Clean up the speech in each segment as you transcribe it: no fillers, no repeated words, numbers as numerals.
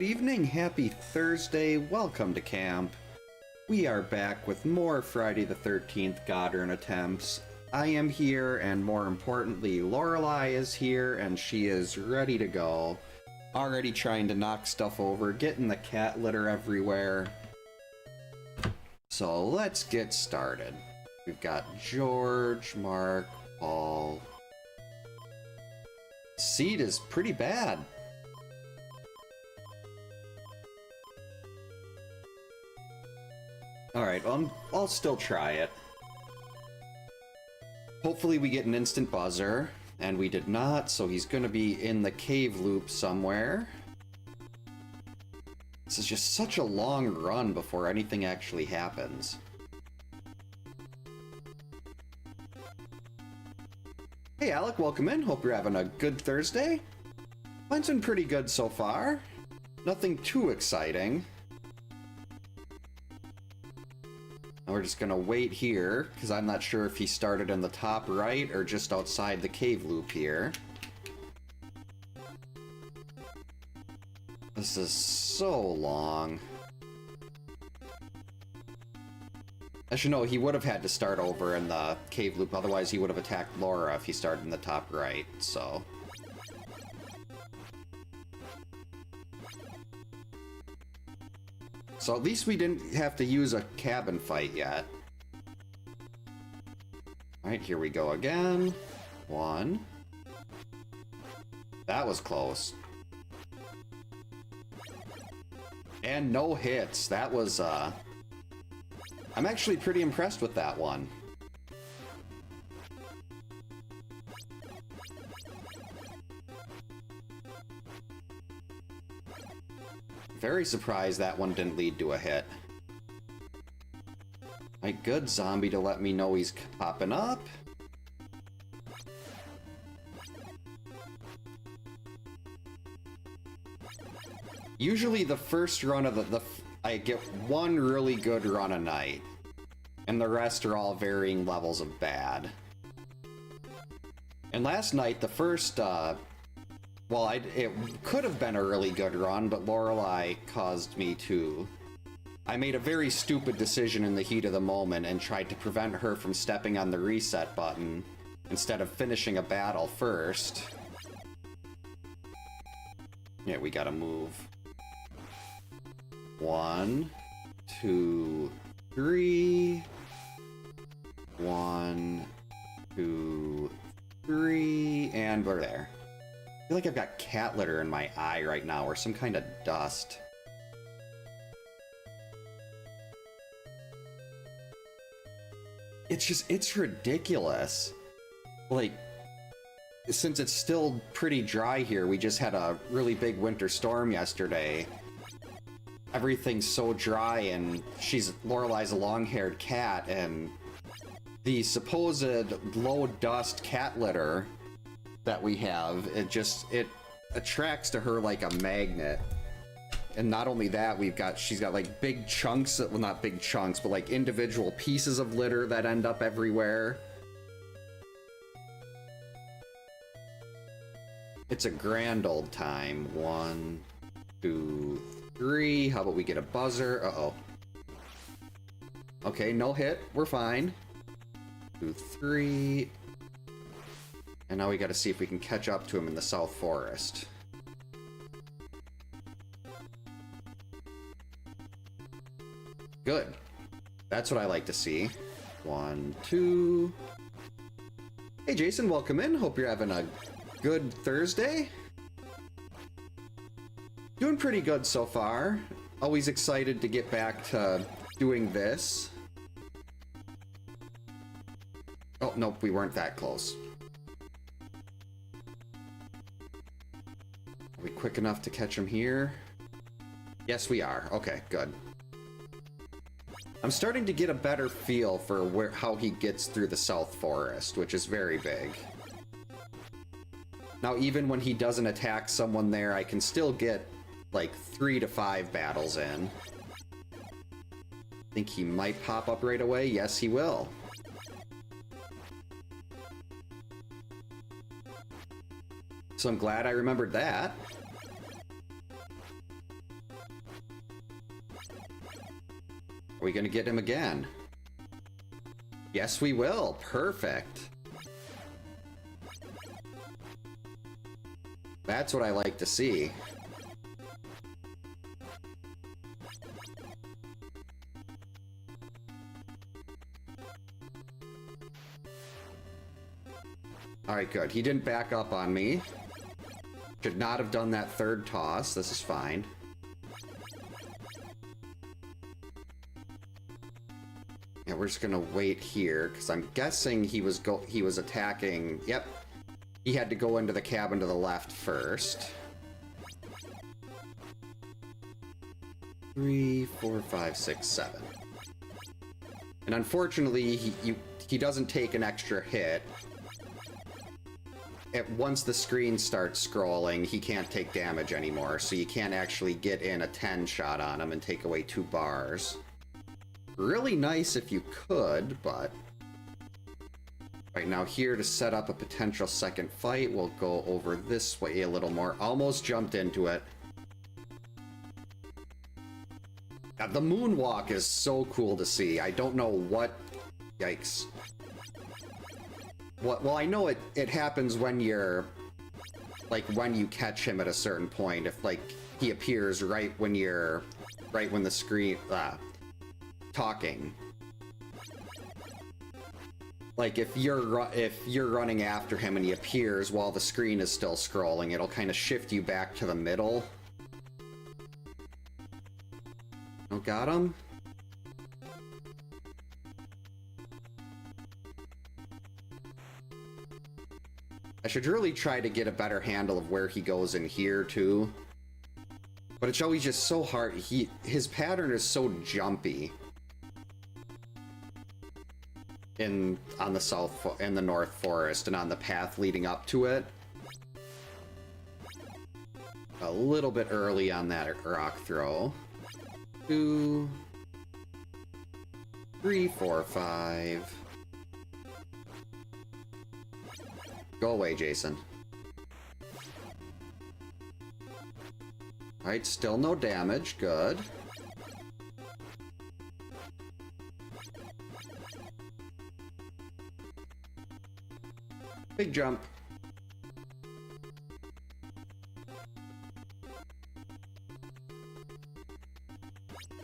Good evening, happy Thursday, welcome to camp. We are back with more Friday the 13th God Run attempts. I am here, and more importantly, Lorelei is here, and she is ready to go. Already trying to knock stuff over, getting the cat litter everywhere. So let's get started. We've got George, Mark, Paul. Seed is pretty bad. Alright, I'll still try it. Hopefully we get an instant buzzer, and we did not, so he's gonna be in the cave loop somewhere. This is just such a long run before anything actually happens. Hey Alec, welcome in. Hope you're having a good Thursday. Mine's been pretty good so far. Nothing too exciting. We're just gonna wait here, because I'm not sure if he started in the top right or just outside the cave loop here. This is so long. As you know, he would have had to start over in the cave loop, otherwise he would have attacked Laura if he started in the top right, so... So at least we didn't have to use a cabin fight yet. Alright, here we go again. One. That was close. And no hits. That was, I'm actually pretty impressed with that one. Very surprised that one didn't lead to a hit. My good zombie to let me know he's popping up. Usually the first run of I get one really good run a night, and the rest are all varying levels of bad. And last night, the first, well, it could have been a really good run, but Lorelei caused me to... I made a very stupid decision in the heat of the moment and tried to prevent her from stepping on the reset button instead of finishing a battle first. Yeah, we gotta move. 1, 2, 3. 1, 2, 3, and we're there. I feel like I've got cat litter in my eye right now, or some kind of dust. It's ridiculous. Like, since it's still pretty dry here, we just had a really big winter storm yesterday. Everything's so dry, and Lorelei's a long-haired cat, and the supposed low-dust cat litter that we have, it attracts to her like a magnet. And not only that, she's got like big chunks, well, not big chunks, but like individual pieces of litter that end up everywhere. It's a grand old time. 1, 2, 3. How about we get a buzzer? Uh-oh. Okay, no hit. We're fine. 2, 3. And now we gotta see if we can catch up to him in the South Forest. Good. That's what I like to see. 1, 2. Hey Jason, welcome in. Hope you're having a good Thursday. Doing pretty good so far. Always excited to get back to doing this. Oh, nope, we weren't that close. Are we quick enough to catch him here? Yes, we are. Okay, good. I'm starting to get a better feel for how he gets through the South Forest, which is very big. Now, even when he doesn't attack someone there, I can still get, like, 3 to 5 battles in. Think he might pop up right away? Yes, he will. So I'm glad I remembered that. Are we gonna get him again? Yes, we will. Perfect. That's what I like to see. Alright, good. He didn't back up on me. Should not have done that third toss. This is fine. Yeah, we're just gonna wait here, because I'm guessing he was attacking... Yep. He had to go into the cabin to the left first. 3, 4, 5, 6, 7. And unfortunately, he doesn't take an extra hit. Once the screen starts scrolling, he can't take damage anymore, so you can't actually get in a 10 shot on him and take away 2 bars. Really nice if you could, but... Right now here to set up a potential second fight, we'll go over this way a little more. Almost jumped into it. God, the moonwalk is so cool to see. I don't know what... Yikes. Well, I know it happens when you're... Like, when you catch him at a certain point. If, like, he appears right when you're... Right when the screen... talking. Like, if you're running after him and he appears while the screen is still scrolling, it'll kind of shift you back to the middle. Oh, got him? I should really try to get a better handle of where he goes in here, too. But it's always just so hard. His pattern is so jumpy. In the North Forest and on the path leading up to it. A little bit early on that rock throw. 2, 3, 4, 5. Go away, Jason. Alright, still no damage. Good. Big jump.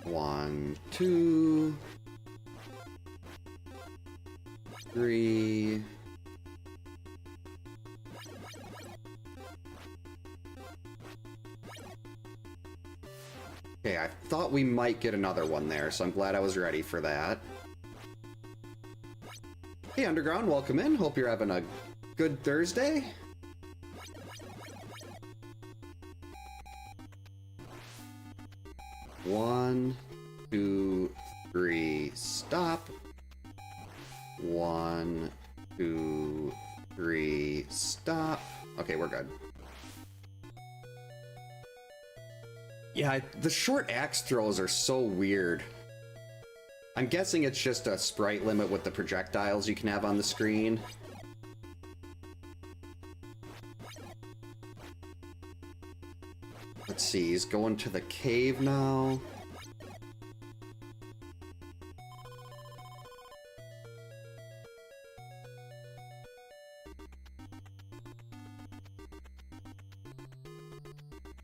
One, 2, 3. Okay, I thought we might get another one there, so I'm glad I was ready for that. Hey, Underground, welcome in. Hope you're having a good Thursday. One, 2, 3, stop. 1, 2, 3, stop. Okay, we're good. Yeah, the short axe throws are so weird. I'm guessing it's just a sprite limit with the projectiles you can have on the screen. Let's see, he's going to the cave now.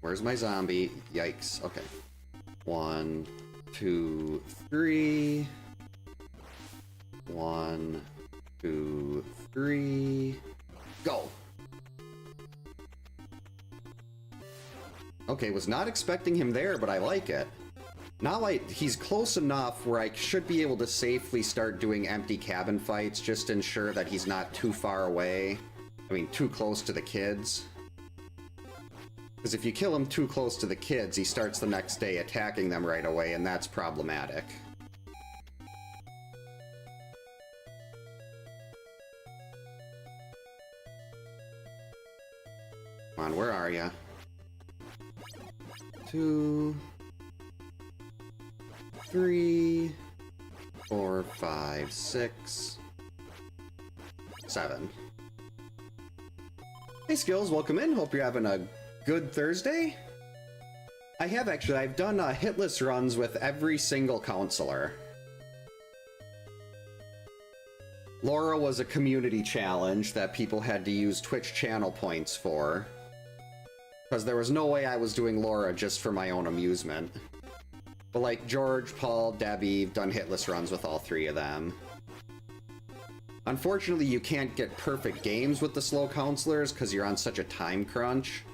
Where's my zombie? Yikes. Okay. 1, 2, 3. 1, 2, 3. Go! Okay, was not expecting him there, but I like it. Now he's close enough where I should be able to safely start doing empty cabin fights, just to ensure that he's not too far away. I mean, too close to the kids. Because if you kill him too close to the kids, he starts the next day attacking them right away, and that's problematic. Come on, where are ya? 2, 3, 4, 5, 6, 7. Hey Skills, welcome in. Hope you're having a good Thursday. I've done hitless runs with every single counselor. Laura was a community challenge that people had to use Twitch channel points for. Because there was no way I was doing Laura just for my own amusement. But like George, Paul, Debbie, I've done hitless runs with all three of them. Unfortunately, you can't get perfect games with the slow counselors because you're on such a time crunch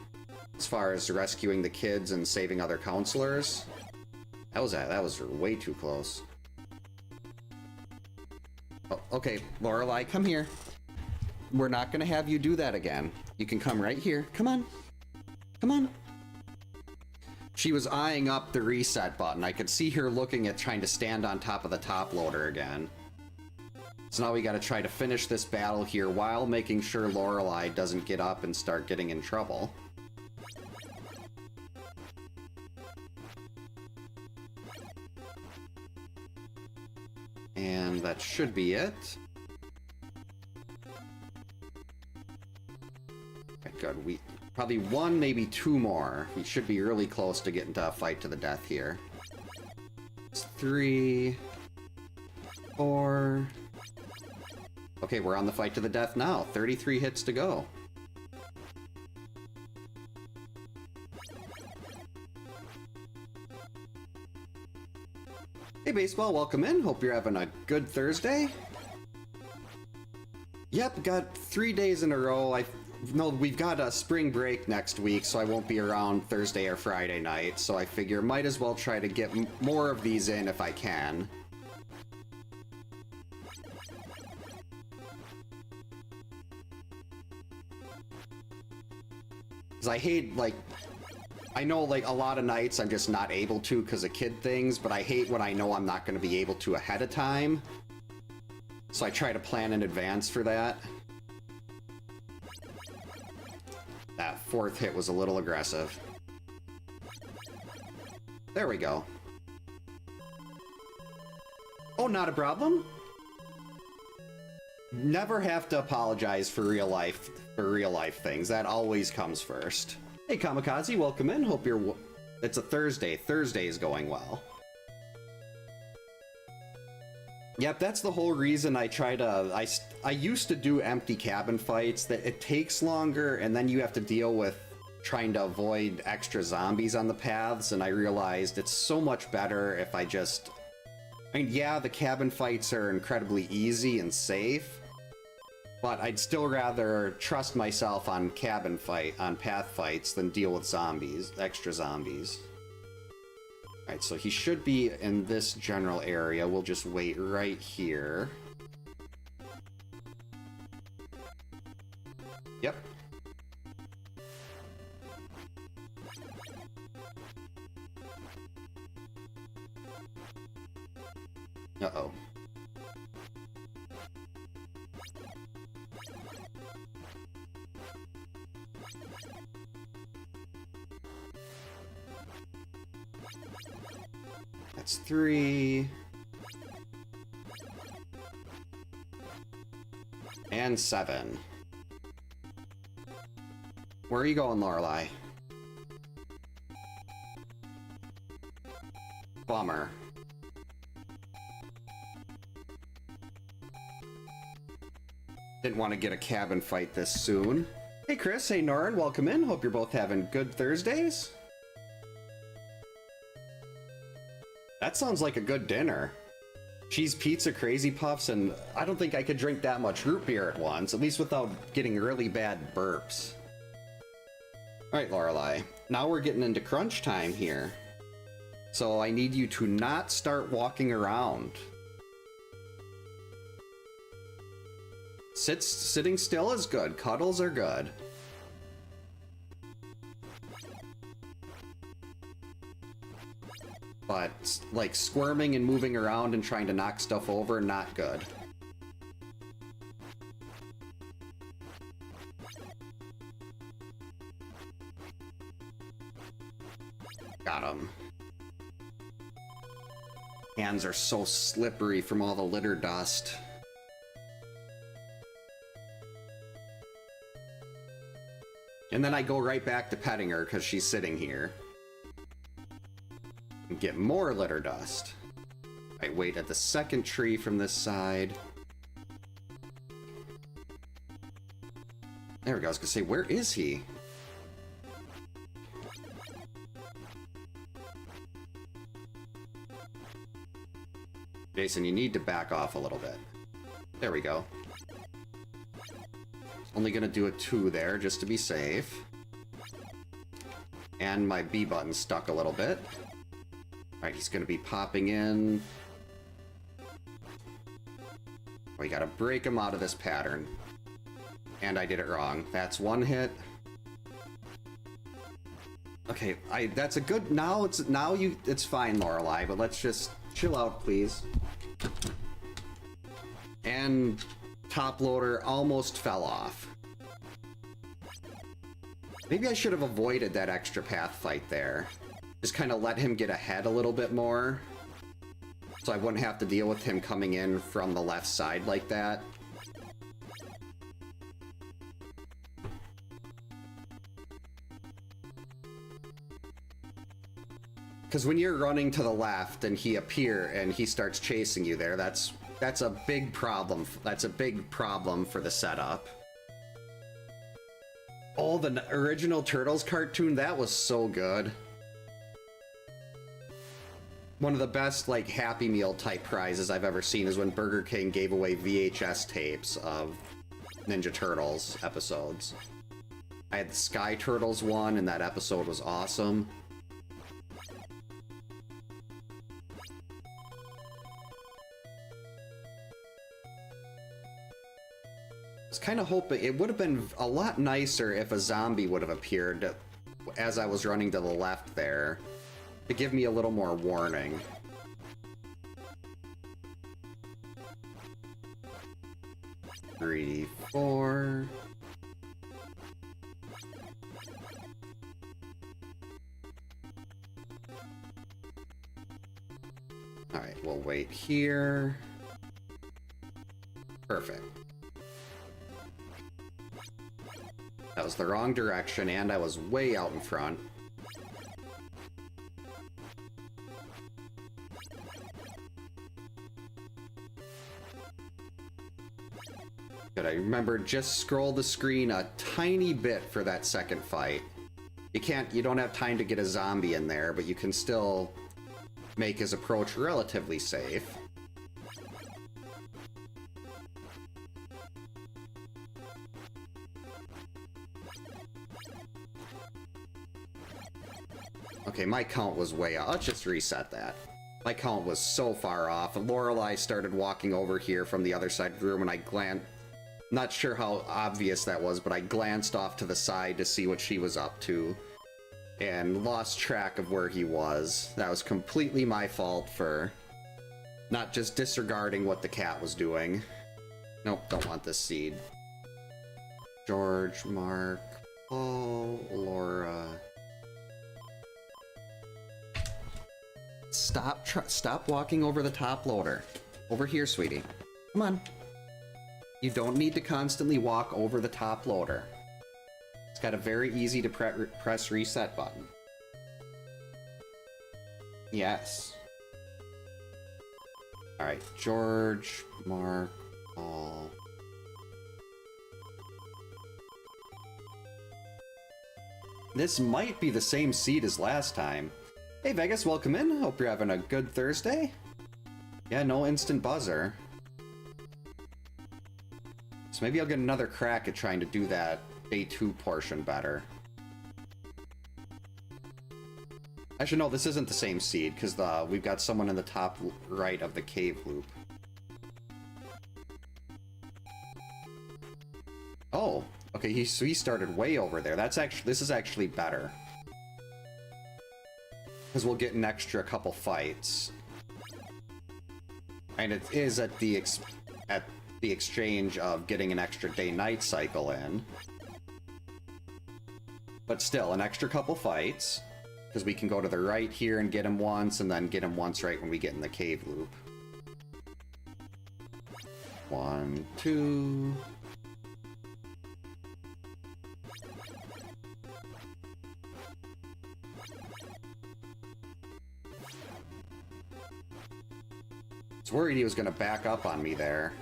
as far as rescuing the kids and saving other counselors. That was way too close. Oh, okay, Lorelai, come here. We're not gonna have you do that again. You can come right here. Come on. Come on. She was eyeing up the reset button. I could see her looking at trying to stand on top of the top loader again. So now we gotta try to finish this battle here while making sure Lorelai doesn't get up and start getting in trouble. And that should be it. Okay, good. We probably one, maybe two more. We should be really close to getting to a fight to the death here. It's 3, 4. Okay, we're on the fight to the death now. 33 hits to go. Hey Baseball, welcome in. Hope you're having a good Thursday. Yep, got 3 days in a row. No, we've got a spring break next week, so I won't be around Thursday or Friday night, so I figure might as well try to get more of these in if I can. Because I hate, like, I know, like, a lot of nights I'm just not able to because of kid things, but I hate when I know I'm not going to be able to ahead of time. So I try to plan in advance for that. That fourth hit was a little aggressive. There we go. Oh, not a problem. Never have to apologize for real life things. That always comes first. Hey Kamikaze, welcome in. Hope you're... It's a Thursday. Thursday is going well. Yep, that's the whole reason I try to... I used to do empty cabin fights. That it takes longer, and then you have to deal with trying to avoid extra zombies on the paths, and I realized it's so much better if I just... I mean, yeah, the cabin fights are incredibly easy and safe, but I'd still rather trust myself on path fights than deal with zombies, extra zombies. Alright, so he should be in this general area. We'll just wait right here. Yep. Uh-oh. That's 3. And 7. Where are you going, Lorelai? Bummer. Didn't want to get a cabin fight this soon. Hey Chris, hey Norin, welcome in. Hope you're both having good Thursdays. That sounds like a good dinner. Cheese pizza, crazy puffs, and I don't think I could drink that much root beer at once, at least without getting really bad burps. Alright, Lorelai. Now we're getting into crunch time here. So I need you to not start walking around. Sitting still is good. Cuddles are good. But, like, squirming and moving around and trying to knock stuff over, not good. Got him. Hands are so slippery from all the litter dust. And then I go right back to petting her because she's sitting here. And get more litter dust. I wait at the second tree from this side. There we go. I was gonna say, where is he? Jason, you need to back off a little bit. There we go. Only gonna do a 2 there, just to be safe. And my B button stuck a little bit. Alright, he's gonna be popping in. We gotta break him out of this pattern. And I did it wrong. That's 1 hit. Okay, that's a good... It's fine, Lorelei, but let's just chill out, please. And top loader almost fell off. Maybe I should have avoided that extra path fight there. Just kind of let him get ahead a little bit more. So I wouldn't have to deal with him coming in from the left side like that. Because when you're running to the left and he starts chasing you there, that's a big problem. That's a big problem for the setup. Oh, the original Turtles cartoon, that was so good. One of the best, like, Happy Meal type prizes I've ever seen is when Burger King gave away VHS tapes of Ninja Turtles episodes. I had the Sky Turtles one, and that episode was awesome. I was kind of hoping it would have been a lot nicer if a zombie would have appeared as I was running to the left there to give me a little more warning. Three, 4. All right, we'll wait here. Perfect. That was the wrong direction, and I was way out in front. Good, I remember just scroll the screen a tiny bit for that second fight. You don't have time to get a zombie in there, but you can still make his approach relatively safe. Okay, my count was way off. Let's just reset that. My count was so far off. Lorelei started walking over here from the other side of the room, and I glanced... Not sure how obvious that was, but I glanced off to the side to see what she was up to, and lost track of where he was. That was completely my fault for not just disregarding what the cat was doing. Nope, don't want this seed. George, Mark, Paul, Laura... Stop walking over the top loader. Over here, sweetie. Come on. You don't need to constantly walk over the top loader. It's got a very easy to press reset button. Yes. Alright, George, Mark, Paul. This might be the same seed as last time. Hey Vegas, welcome in. Hope you're having a good Thursday. Yeah, no instant buzzer. So maybe I'll get another crack at trying to do that day 2 portion better. Actually, no, this isn't the same seed, because we've got someone in the top right of the cave loop. Oh, okay, so he started way over there. This is actually better. Because we'll get an extra couple fights. And it is at the exchange of getting an extra day-night cycle in. But still, an extra couple fights. Because we can go to the right here and get him once, and then get him once right when we get in the cave loop. 1, 2... I was worried he was going to back up on me there.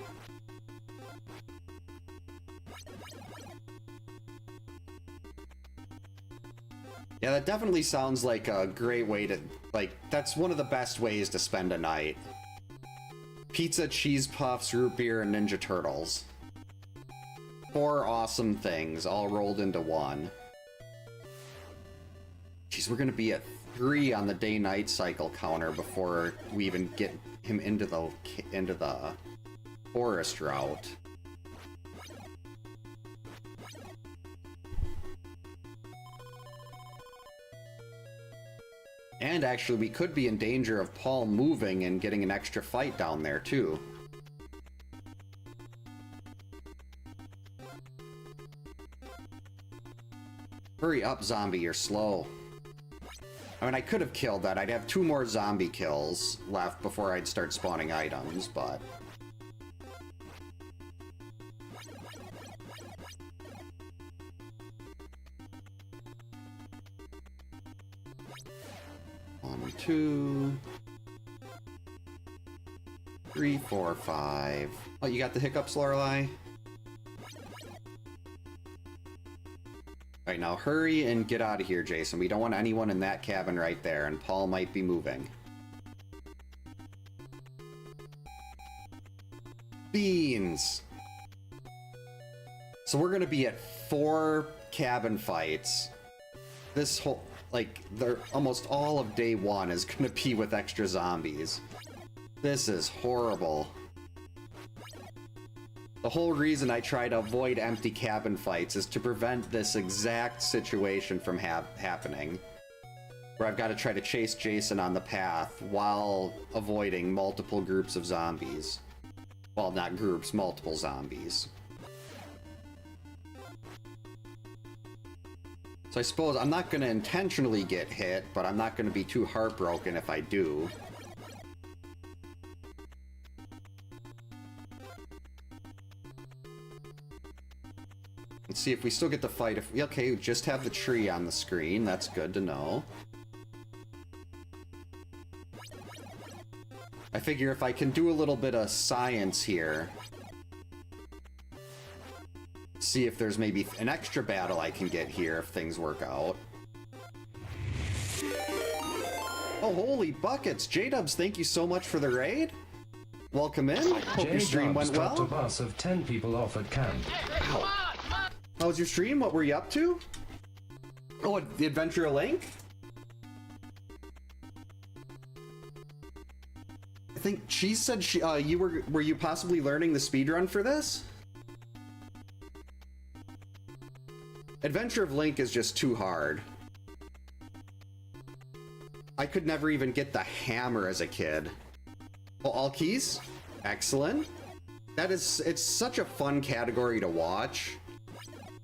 Yeah, that definitely sounds like a great way to, like, that's one of the best ways to spend a night. Pizza, cheese puffs, root beer, and Ninja Turtles. 4 awesome things, all rolled into one. Jeez, we're gonna be at 3 on the day-night cycle counter before we even get him into the forest route. And actually, we could be in danger of Paul moving and getting an extra fight down there, too. Hurry up, zombie, you're slow. I mean, I could have killed that. I'd have 2 more zombie kills left before I'd start spawning items, but... One, 2... 3, 4, 5... Oh, you got the hiccups, Lorelei? Alright, now hurry and get out of here, Jason. We don't want anyone in that cabin right there, and Paul might be moving. Beans! So we're gonna be at 4 cabin fights. This whole, like, almost all of day 1 is gonna be with extra zombies. This is horrible. The whole reason I try to avoid empty cabin fights is to prevent this exact situation from happening. Where I've got to try to chase Jason on the path while avoiding multiple groups of zombies. Well, not groups, multiple zombies. So I suppose I'm not going to intentionally get hit, but I'm not going to be too heartbroken if I do. Let's see if we still get the fight. If we, okay, we just have the tree on the screen. That's good to know. I figure if I can do a little bit of science here, see if there's maybe an extra battle I can get here if things work out. Oh, holy buckets! J-Dubs, thank you so much for the raid. Welcome in. Hope your stream went well. A bus of 10 people off at camp. Ow. How was your stream? What were you up to? Oh, the Adventure of Link? I think she said were you possibly learning the speedrun for this? Adventure of Link is just too hard. I could never even get the hammer as a kid. Oh, all keys? Excellent. It's such a fun category to watch.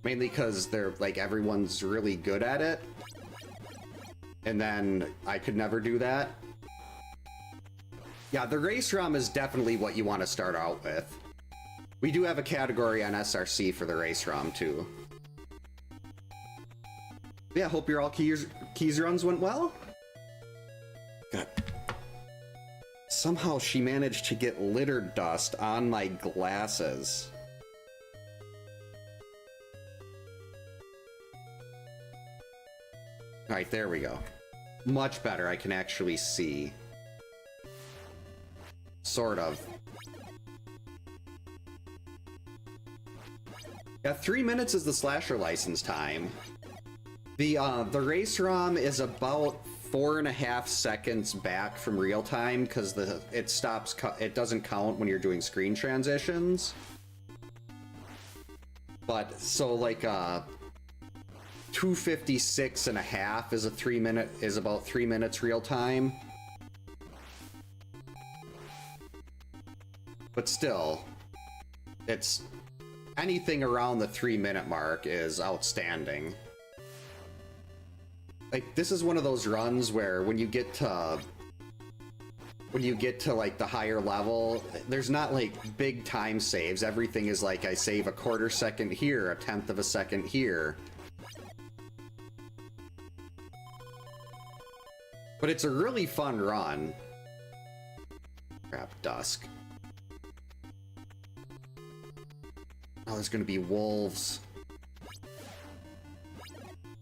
Mainly because they're, like, everyone's really good at it. And then I could never do that. Yeah, the race ROM is definitely what you want to start out with. We do have a category on SRC for the race ROM, too. Yeah, hope your all keys runs went well. God. Somehow she managed to get litter dust on my glasses. Alright, there we go. Much better, I can actually see. Sort of. Yeah, 3 minutes is the slasher license time. The race ROM is about 4.5 seconds back from real time because it doesn't count when you're doing screen transitions. But so like 2:56.5 is about 3 minutes real time. But still, it's anything around the 3-minute mark is outstanding. Like, this is one of those runs where when you get to like the higher level, there's not like big time saves. Everything is like I save a 1/4 second here, 1/10 of a second here. But it's a really fun run. Crap, dusk. Oh, there's gonna be wolves.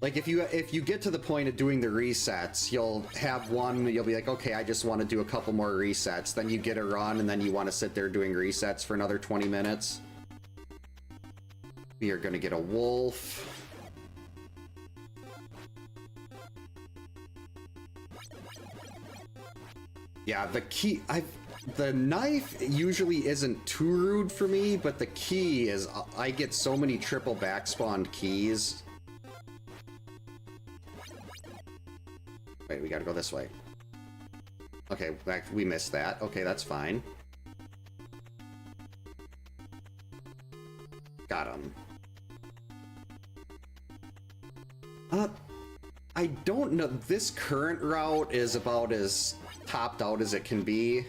Like if you get to the point of doing the resets, you'll have one, you'll be like, okay, I just want to do a couple more resets. Then you get a run, and then you want to sit there doing resets for another 20 minutes. We are going to get a wolf. Yeah, the knife usually isn't too rude for me, but the key is, I get so many triple backspawned keys. Wait, we gotta go this way. Okay, we missed that. Okay, that's fine. Got him. I don't know. This current route is about as topped out as it can be.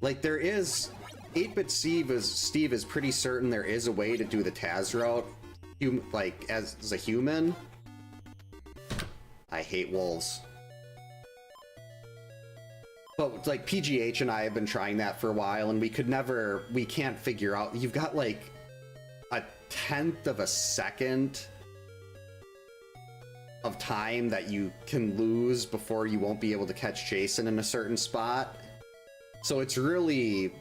Like, there is... 8-Bit Steve is pretty certain there is a way to do the Taz route, like, as a human. I hate wolves. But, like, PGH and I have been trying that for a while, and we can't figure out... You've got, like, a 1/10 of a second of time that you can lose before you won't be able to catch Jason in a certain spot. So it's really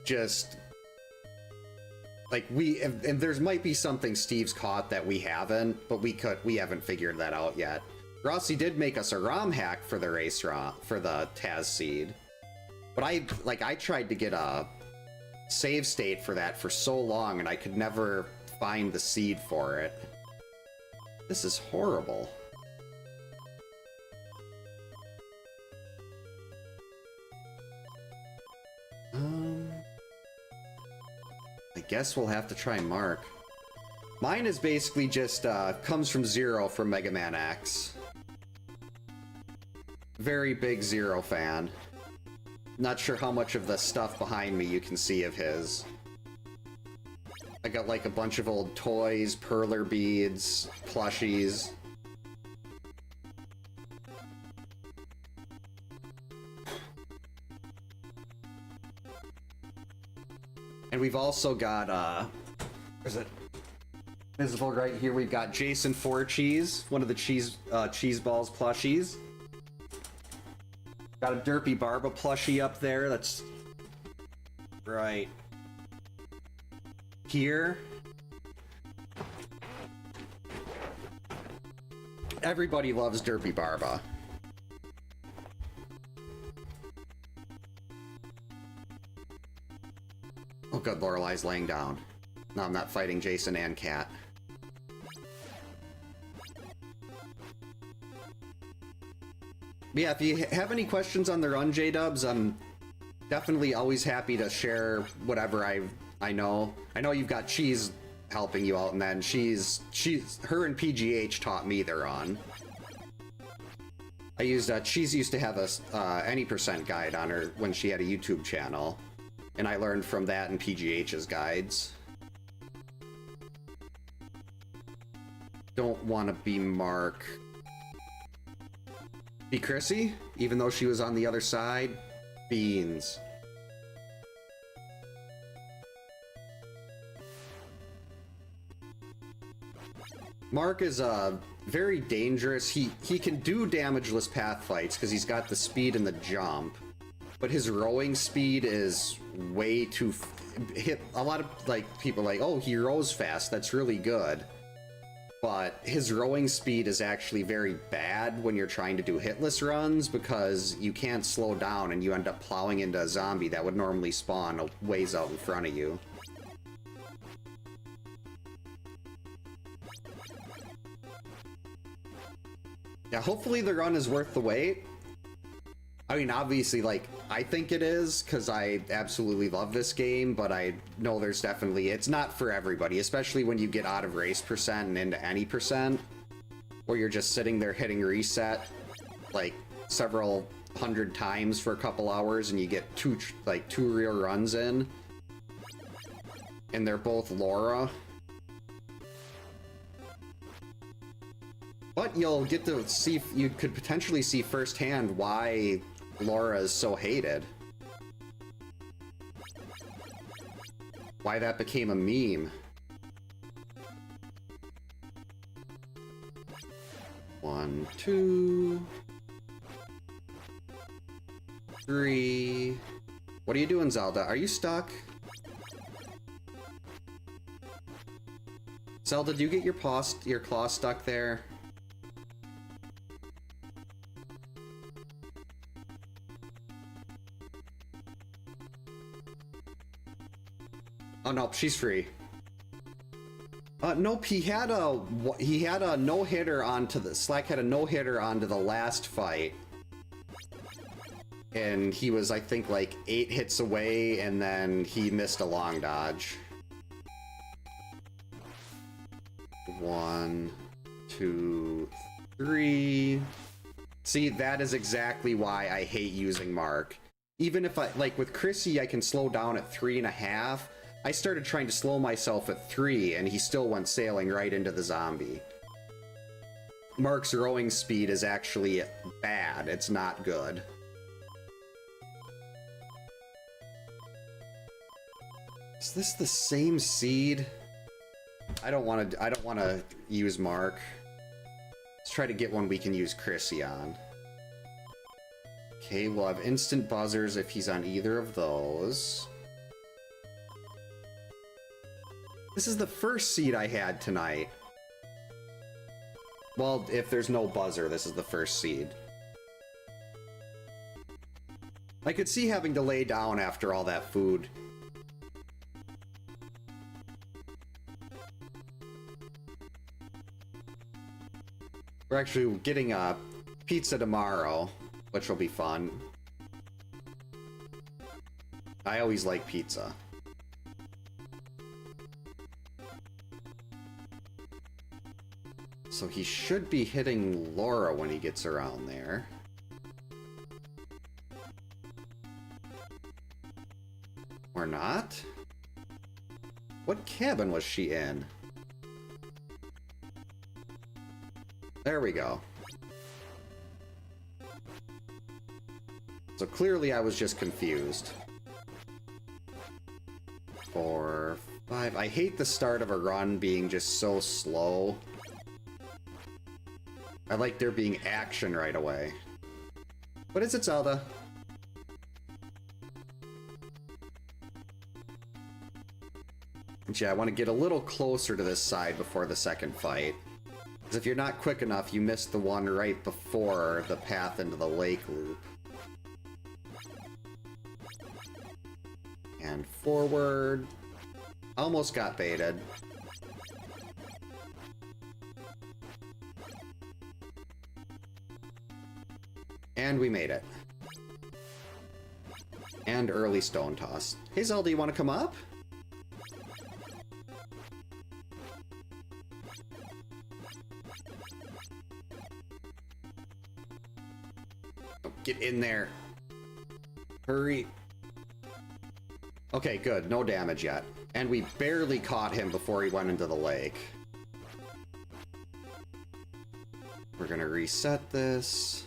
just like and there's might be something Steve's caught that we haven't, but we haven't figured that out yet. Rossi did make us a ROM hack for the race ROM for the Taz seed, but I tried to get a save state for that for so long, and I could never find the seed for it. This is horrible. I guess we'll have to try Mark. Mine is basically just, comes from Zero from Mega Man X. Very big Zero fan. Not sure how much of the stuff behind me you can see of his. I got like a bunch of old toys, perler beads, plushies. And we've also got, where's it? Visible right here, we've got Jason 4 Cheese, one of the cheese balls plushies. Got a Derpy Barba plushie up there, that's right here. Everybody loves Derpy Barba. Oh good, Lorelei's laying down. No, I'm not fighting Jason and Cat. Yeah, if you have any questions on the run, J-Dubs, I'm definitely always happy to share whatever I know. I know you've got Cheese helping you out, and then her and PGH taught me the run. I used, Cheese used to have a any percent guide on her when she had a YouTube channel, and I learned from that and PGH's guides. Don't want to be Mark. Be Chrissy, even though she was on the other side. Beans. Mark is very dangerous. He can do damageless path fights because he's got the speed and the jump, but his rowing speed is way too. A lot of people like, oh, he rows fast. That's really good. But his rowing speed is actually very bad when you're trying to do hitless runs because you can't slow down and you end up plowing into a zombie that would normally spawn a ways out in front of you. Yeah, hopefully the run is worth the wait. I mean, obviously, I think it is, because I absolutely love this game, but I know there's definitely... It's not for everybody, especially when you get out of race percent and into any percent, where you're just sitting there hitting reset, several hundred times for a couple hours, and you get two real runs in. And they're both Laura. But you'll get to see... You could potentially see firsthand why Laura is so hated. Why that became a meme. 1, 2, 3. What are you doing, Zelda? Are you stuck? Zelda, do you get your claw stuck there? Oh no, she's free. Nope, he had a no-hitter onto the Slack had a no-hitter onto the last fight. And he was, I think, like 8 hits away, and then he missed a long dodge. 1, 2, 3. See, that is exactly why I hate using Mark. Even if like with Chrissy, I can slow down at 3.5. I started trying to slow myself at 3, and he still went sailing right into the zombie. Mark's rowing speed is actually bad. It's not good. Is this the same seed? I don't want to use Mark. Let's try to get one we can use Chrissy on. Okay, we'll have instant buzzers if he's on either of those. This is the first seed I had tonight. Well, if there's no buzzer, this is the first seed. I could see having to lay down after all that food. We're actually getting a pizza tomorrow, which will be fun. I always like pizza. So he should be hitting Laura when he gets around there. Or not? What cabin was she in? There we go. So clearly I was just confused. 4, 5. I hate the start of a run being just so slow. I like there being action right away. What is it, Zelda? Yeah, I want to get a little closer to this side before the second fight. Because if you're not quick enough, you miss the one right before the path into the lake loop. And forward. Almost got baited. And we made it. And early stone toss. Hey Zelda, you want to come up? Oh, get in there. Hurry. Okay, good. No damage yet. And we barely caught him before he went into the lake. We're gonna reset this.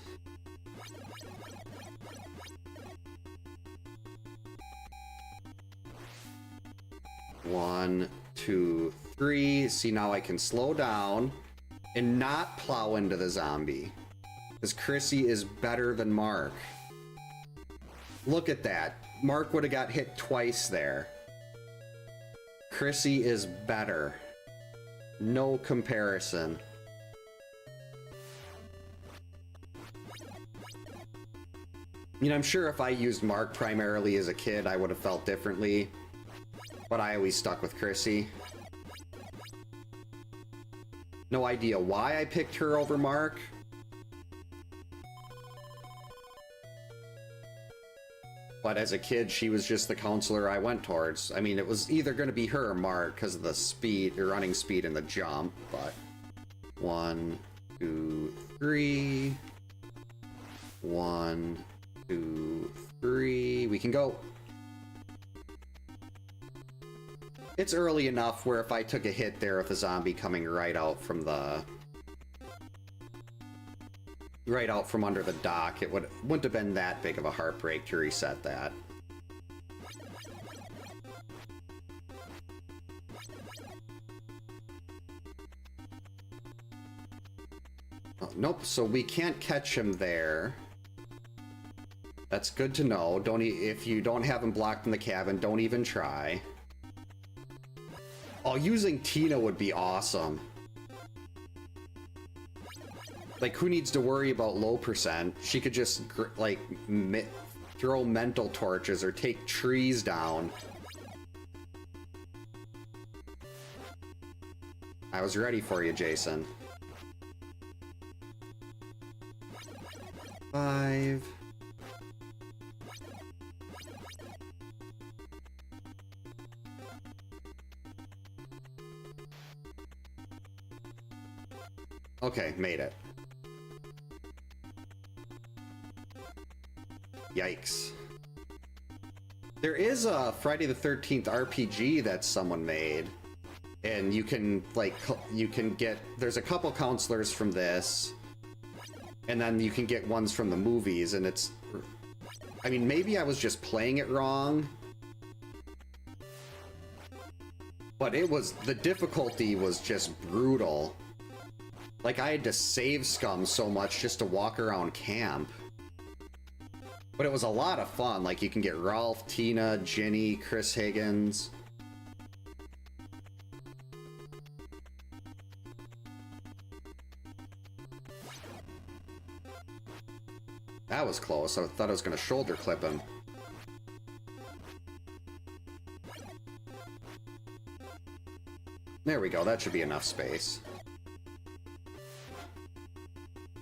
One, 2, 3. See, now I can slow down and not plow into the zombie. Because Chrissy is better than Mark. Look at that. Mark would have got hit twice there. Chrissy is better. No comparison. I mean, I'm sure if I used Mark primarily as a kid, I would have felt differently. But I always stuck with Chrissy. No idea why I picked her over Mark. But as a kid, she was just the counselor I went towards. I mean, it was either going to be her or Mark because of the speed, the running speed and the jump, but 1, 2, 3. 1, 2, 3. We can go. It's early enough where if I took a hit there with a zombie coming right out from under the dock, it wouldn't have been that big of a heartbreak to reset that. nope, so we can't catch him there. That's good to know. If you don't have him blocked in the cabin, don't even try. Oh, using Tina would be awesome. Like, who needs to worry about low percent? She could just, like, throw mental torches or take trees down. I was ready for you, Jason. 5. Okay, made it. Yikes. There is a Friday the 13th RPG that someone made. And you can, like, there's a couple counselors from this. And then you can get ones from the movies, and it's... I mean, maybe I was just playing it wrong. But the difficulty was just brutal. Like, I had to save scum so much just to walk around camp. But it was a lot of fun. Like, you can get Ralph, Tina, Ginny, Chris Higgins. That was close. I thought I was going to shoulder clip him. There we go. That should be enough space.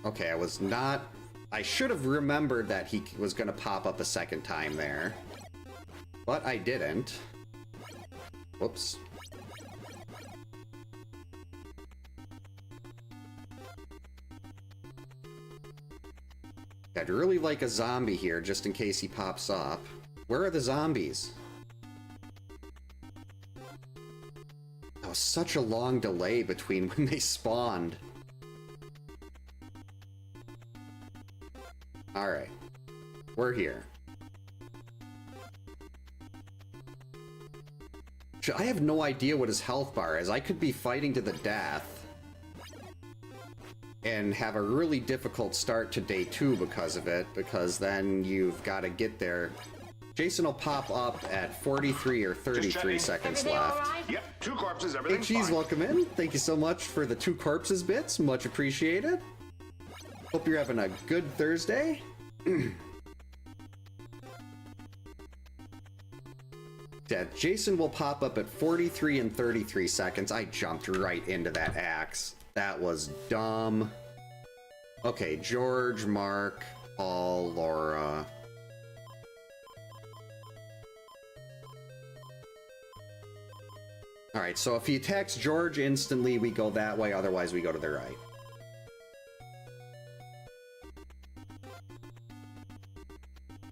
Okay, I should have remembered that he was going to pop up a second time there. But I didn't. Whoops. I'd really like a zombie here, just in case he pops up. Where are the zombies? That was such a long delay between when they spawned. Alright. We're here. I have no idea what his health bar is. I could be fighting to the death and have a really difficult start to day 2 because of it, because then you've got to get there. Jason will pop up at 43 or 33 seconds left. Right? Yep, 2 corpses, Hey, everything's Cheese, fine. welcome in. Thank you so much for the 2 corpses bits. Much appreciated. Hope you're having a good Thursday. Yeah, Jason will pop up at 43 and 33 seconds. I jumped right into that axe. That was dumb. Okay, George, Mark, Paul, Laura. Alright, so if he attacks George instantly, we go that way, otherwise we go to the right.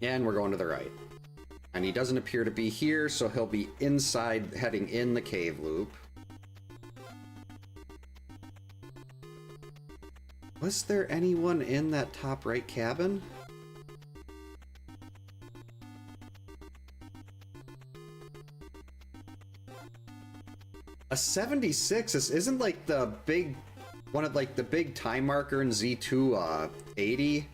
And we're going to the right. And he doesn't appear to be here, so he'll be inside, heading in the cave loop. Was there anyone in that top right cabin? A 76 isn't like the big one of like the big time marker in Z2 80.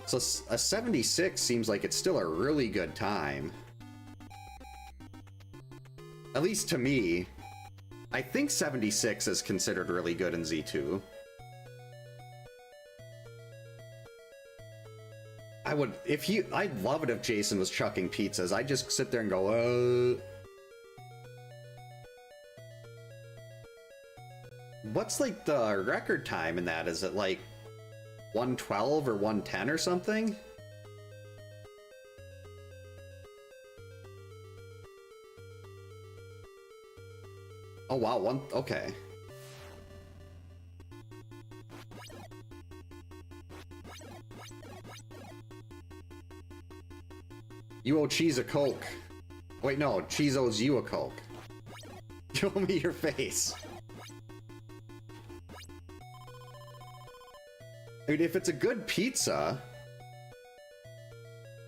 So a 76 seems like it's still a really good time. At least to me. I think 76 is considered really good in Z2. I'd love it if Jason was chucking pizzas. I'd just sit there and go, What's like the record time in that? Is it like 112 or 110 or something? Oh wow, okay. You owe Cheese a Coke. Wait, no, Cheese owes you a Coke. Show me your face. I mean, if it's a good pizza,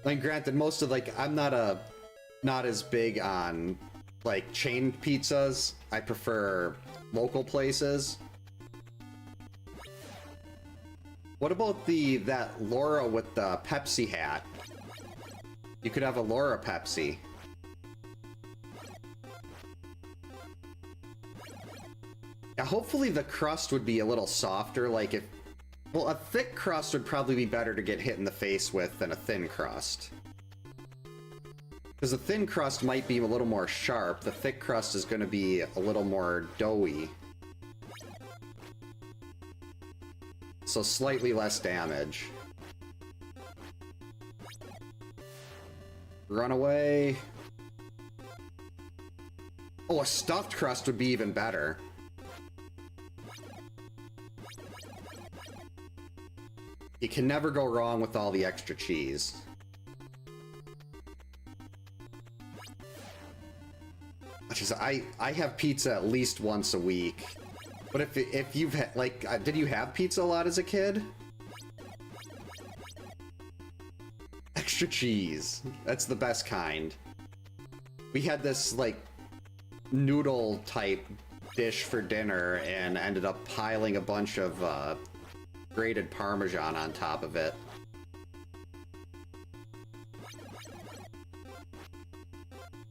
like granted, most of like I'm not as big on like chained pizzas. I prefer local places. What about that Laura with the Pepsi hat? You could have a Laura Pepsi. Yeah, hopefully the crust would be a little softer, like if... Well, a thick crust would probably be better to get hit in the face with than a thin crust. Because the thin crust might be a little more sharp, the thick crust is going to be a little more doughy. So slightly less damage. Run away. Oh, a stuffed crust would be even better. You can never go wrong with all the extra cheese. I have pizza at least once a week. But if you've had, like, did you have pizza a lot as a kid? Extra cheese. That's the best kind. We had this, like, noodle type dish for dinner and ended up piling a bunch of grated Parmesan on top of it.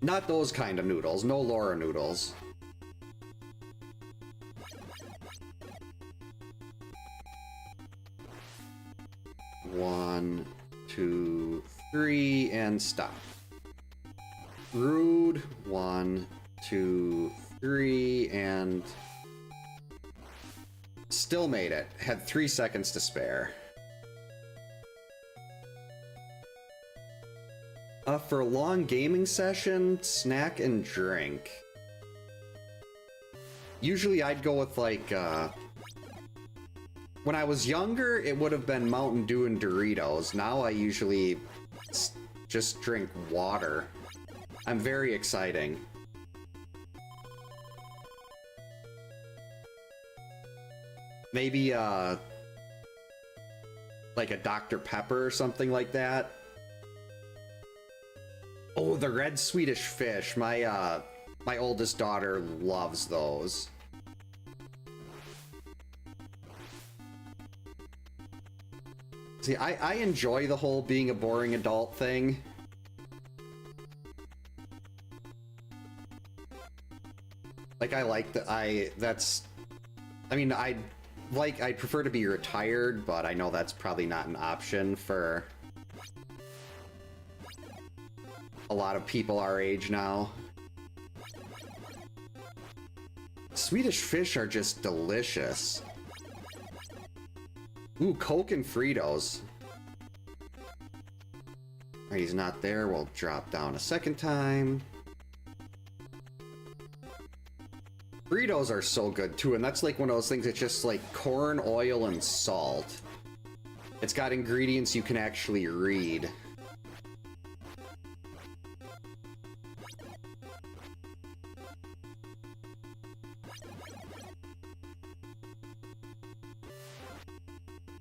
Not those kind of noodles, no Laura noodles. One, two, three, and stop. Rude. 1, 2, 3, and... Still made it. Had 3 seconds to spare. For a long gaming session, snack and drink. Usually I'd go with, like, when I was younger, it would have been Mountain Dew and Doritos. Now I usually just drink water. I'm very exciting. Maybe, like a Dr. Pepper or something like that. Oh, the red Swedish fish. My oldest daughter loves those. See, I enjoy the whole being a boring adult thing. Like, I like that. I mean, I'd prefer to be retired, but I know that's probably not an option for a lot of people our age now. Swedish fish are just delicious. Ooh, Coke and Fritos. He's not there. We'll drop down a second time. Fritos are so good too, and that's like one of those things that's just like corn, oil, and salt. It's got ingredients you can actually read.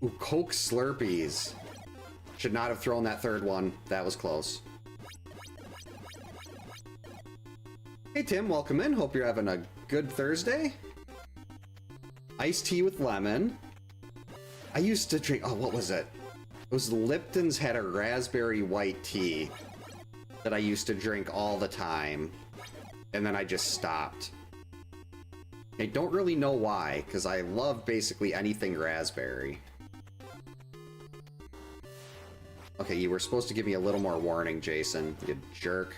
Ooh, Coke Slurpees. Should not have thrown that third one. That was close. Hey Tim, welcome in. Hope you're having a good Thursday. Iced tea with lemon. I used to drink... Oh, what was it? It was Lipton's had a raspberry white tea that I used to drink all the time. And then I just stopped. I don't really know why, because I love basically anything raspberry. Okay, you were supposed to give me a little more warning, Jason, you jerk.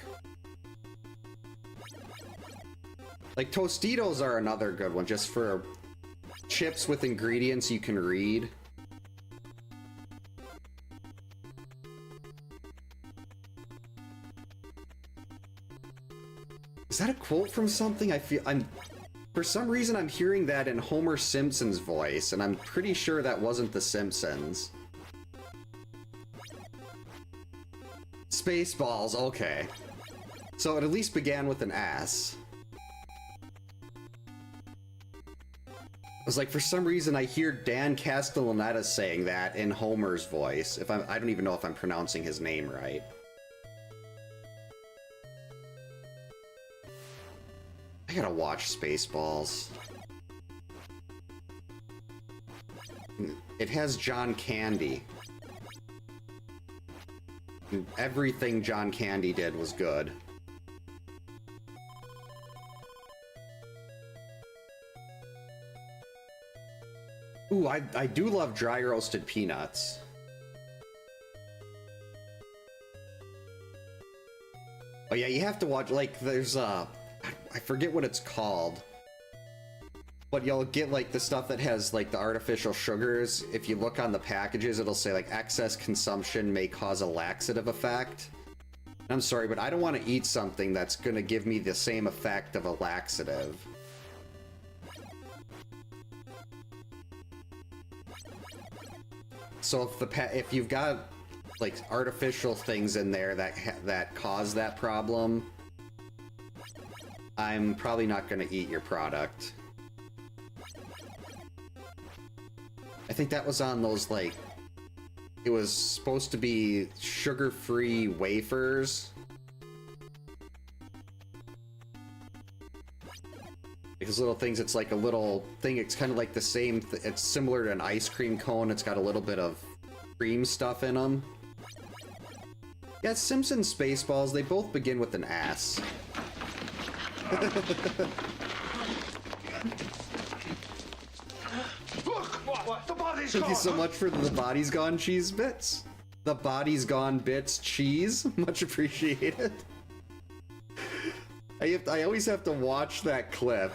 Like, Tostitos are another good one, just for chips with ingredients you can read. Is that a quote from something? For some reason I'm hearing that in Homer Simpson's voice, and I'm pretty sure that wasn't The Simpsons. Spaceballs, okay. So it at least began with an S. I was like, for some reason I hear Dan Castellaneta saying that in Homer's voice. I don't even know if I'm pronouncing his name right. I gotta watch Spaceballs. It has John Candy. And everything John Candy did was good. Ooh, I do love dry roasted peanuts. Oh yeah, you have to watch, like, there's I forget what it's called. But you'll get, like, the stuff that has, like, the artificial sugars. If you look on the packages, it'll say, like, excess consumption may cause a laxative effect. I'm sorry, but I don't want to eat something that's going to give me the same effect of a laxative. So if you've got, like, artificial things in there that cause that problem, I'm probably not going to eat your product. I think that was on those, like, it was supposed to be sugar-free wafers. These little things, it's like a little thing, it's kind of like the same, it's similar to an ice cream cone, it's got a little bit of cream stuff in them. Yeah, Simpsons Spaceballs, they both begin with an S. Look, the body's Thank gone. you so much for the Body's Gone cheese bits. The Body's Gone bits cheese, much appreciated. I always have to watch that clip.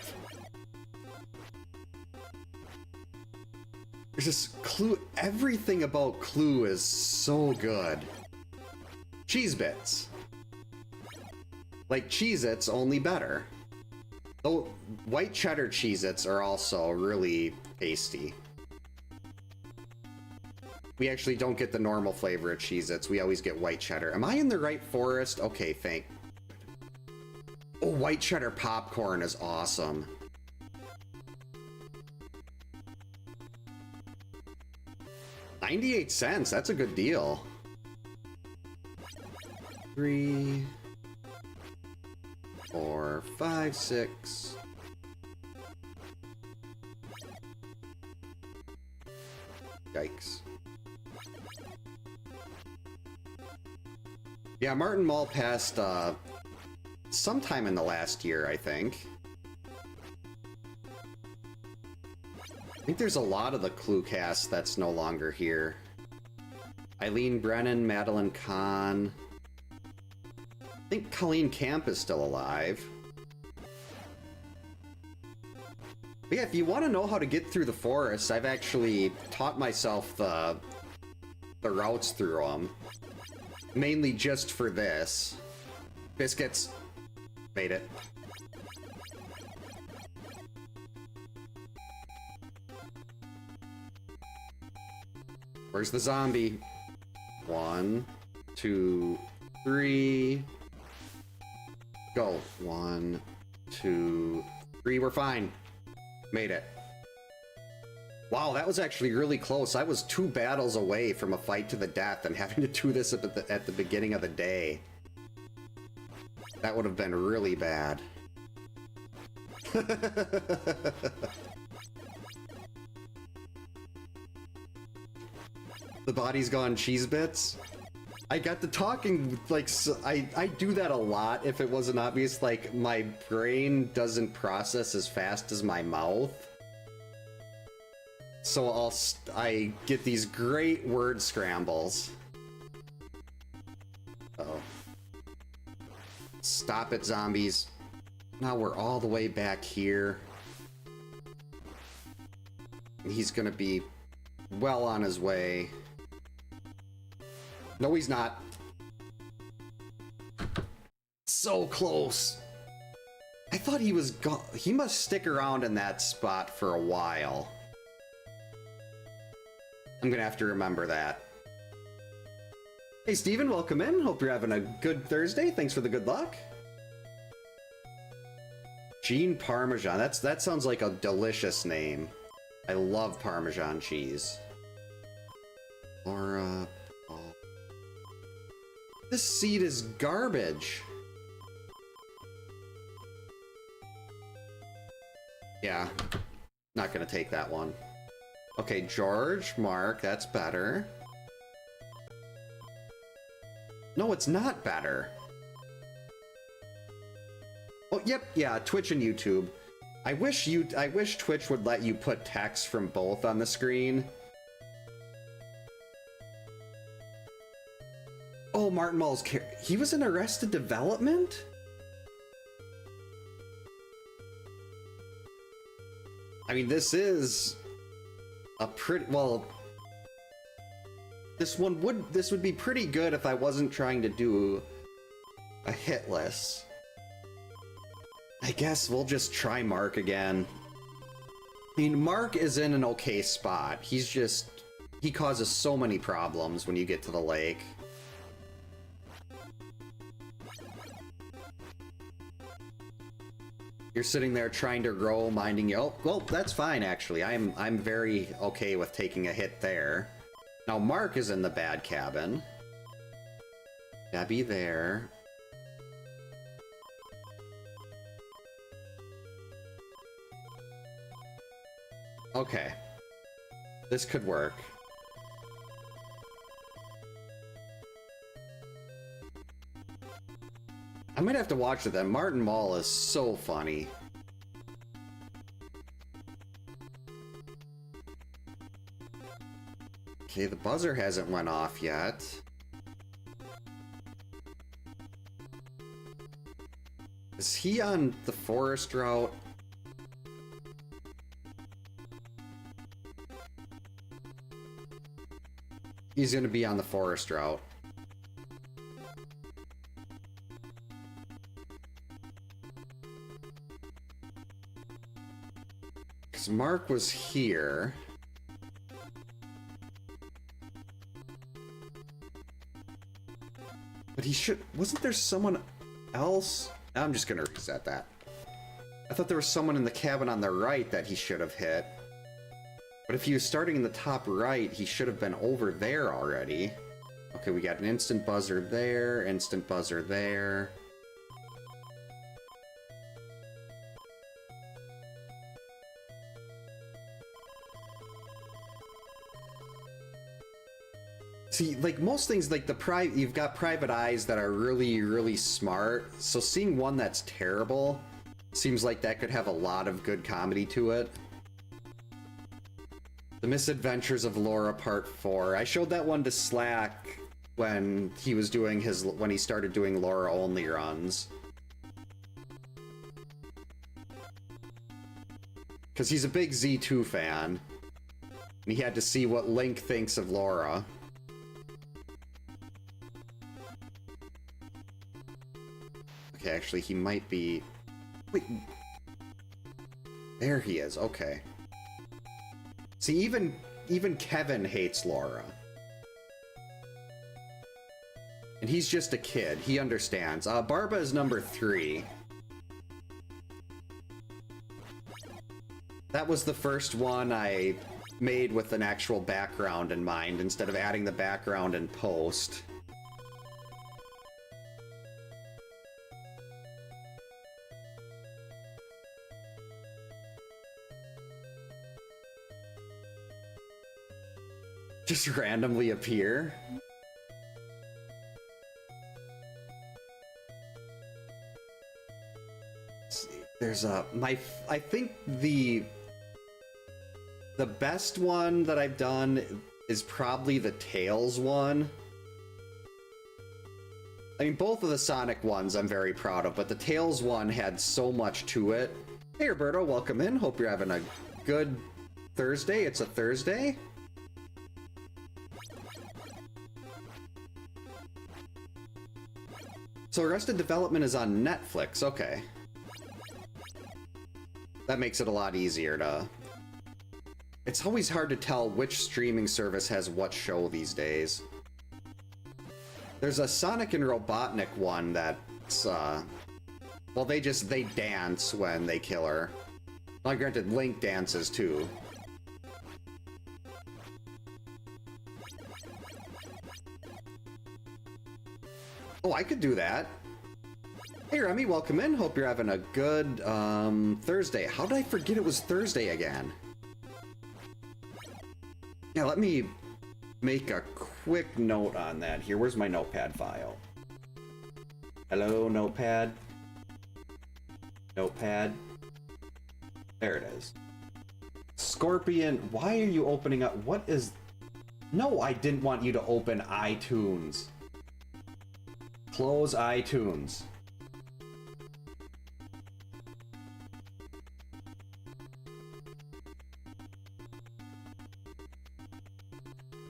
There's this Clue, everything about Clue is so good. Cheese bits. Like Cheez-Its, only better. Though white cheddar Cheez-Its are also really tasty. We actually don't get the normal flavor of Cheez-Its, we always get white cheddar. Am I in the right forest? Okay, thank. Oh, white cheddar popcorn is awesome. $0.98, that's a good deal. 3, 4, 5, 6. Yikes. Yeah, Martin Mull passed sometime in the last year, I think. I think there's a lot of the Clue cast that's no longer here. Eileen Brennan, Madeline Kahn. I think Colleen Camp is still alive. But yeah, if you want to know how to get through the forest, I've actually taught myself the routes through them. Mainly just for this. Biscuits. Made it. Where's the zombie? 1, 2, 3. Go. 1, 2, 3. We're fine. Made it. Wow, that was actually really close. I was 2 battles away from a fight to the death and having to do this at the beginning of the day. That would have been really bad. The Body's Gone cheese bits. I got to talking, like, so I do that a lot if it wasn't obvious. Like, my brain doesn't process as fast as my mouth. So I get these great word scrambles. Uh-oh. Stop it, zombies. Now we're all the way back here. And he's gonna be well on his way. No, he's not. So close. I thought he was gone. He must stick around in that spot for a while. I'm gonna have to remember that. Hey Steven, welcome in. Hope you're having a good Thursday. Thanks for the good luck. Jean Parmesan. That sounds like a delicious name. I love Parmesan cheese. Laura. Oh. This seed is garbage. Yeah. Not gonna take that one. Okay, George, Mark, that's better. No, it's not better. Oh, yep, yeah, Twitch and YouTube. I wish Twitch would let you put text from both on the screen. Oh, Martin Mull's he was in Arrested Development? I mean, this is a pretty, well, this would be pretty good if I wasn't trying to do a hitless. I guess we'll just try Mark again. I mean, Mark is in an okay spot. He causes so many problems when you get to the lake. You're sitting there trying to grow, minding you. Oh, well, that's fine, actually. I'm very okay with taking a hit there. Now, Mark is in the bad cabin. Debbie there. Okay. This could work. I might have to watch it then. Martin Mull is so funny. Okay, the buzzer hasn't went off yet. Is he on the forest route? He's gonna be on the forest route. Because Mark was here. But he should... Wasn't there someone else? I'm just gonna reset that. I thought there was someone in the cabin on the right that he should have hit. But if he was starting in the top right, he should have been over there already. Okay, we got an instant buzzer there, instant buzzer there. See, like most things, like you've got private eyes that are really, really smart. So seeing one that's terrible seems like that could have a lot of good comedy to it. The Misadventures of Laura Part 4. I showed that one to Slack when he was doing when he started doing Laura only runs. Because he's a big Z2 fan. And he had to see what Link thinks of Laura. Okay, actually, he might be... Wait. There he is, okay. See, even Kevin hates Laura. And he's just a kid. He understands. Barba is number 3. That was the first one I made with an actual background in mind, instead of adding the background in post. Just randomly appear. Let's see. There's a I think the best one that I've done is probably the Tails one. I mean, both of the Sonic ones I'm very proud of, but the Tails one had so much to it. Hey Roberto, welcome in. Hope you're having a good Thursday. It's a Thursday. So Arrested Development is on Netflix, okay. That makes it a lot easier to... It's always hard to tell which streaming service has what show these days. There's a Sonic and Robotnik one that's, well, they dance when they kill her. Now, granted, Link dances too. Oh, I could do that. Hey, Remy, welcome in. Hope you're having a good, Thursday. How did I forget it was Thursday again? Yeah, let me make a quick note on that here. Where's my notepad file? Hello, notepad. Notepad. There it is. Scorpion, why are you opening up? What is... No, I didn't want you to open iTunes. Close iTunes.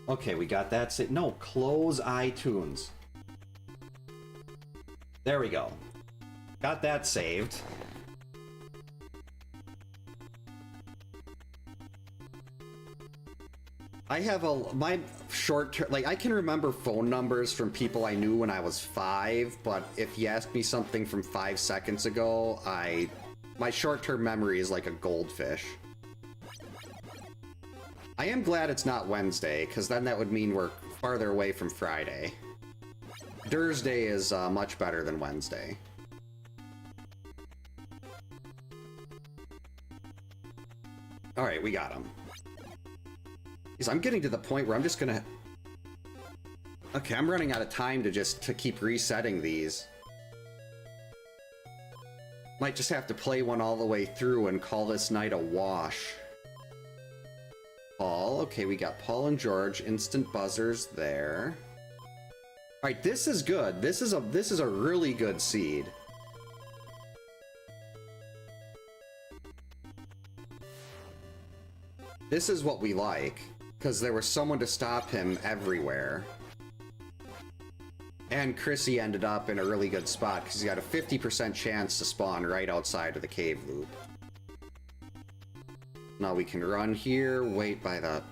Okay, we got that. No, close iTunes. There we go. Got that saved. I have my short term, like, I can remember phone numbers from people I knew when I was 5, but if you ask me something from 5 seconds ago, my short-term memory is like a goldfish. I am glad it's not Wednesday, because then that would mean we're farther away from Friday. Thursday is much better than Wednesday. Alright, we got him. Because I'm getting to the point where I'm just gonna... Okay, I'm running out of time to keep resetting these. Might just have to play one all the way through and call this night a wash. Paul, okay, we got Paul and George, instant buzzers there. Alright, this is good. This is a really good seed. This is what we like, because there was someone to stop him everywhere. And Chrissy ended up in a really good spot, because he's got a 50% chance to spawn right outside of the cave loop. Now we can run here, wait by the...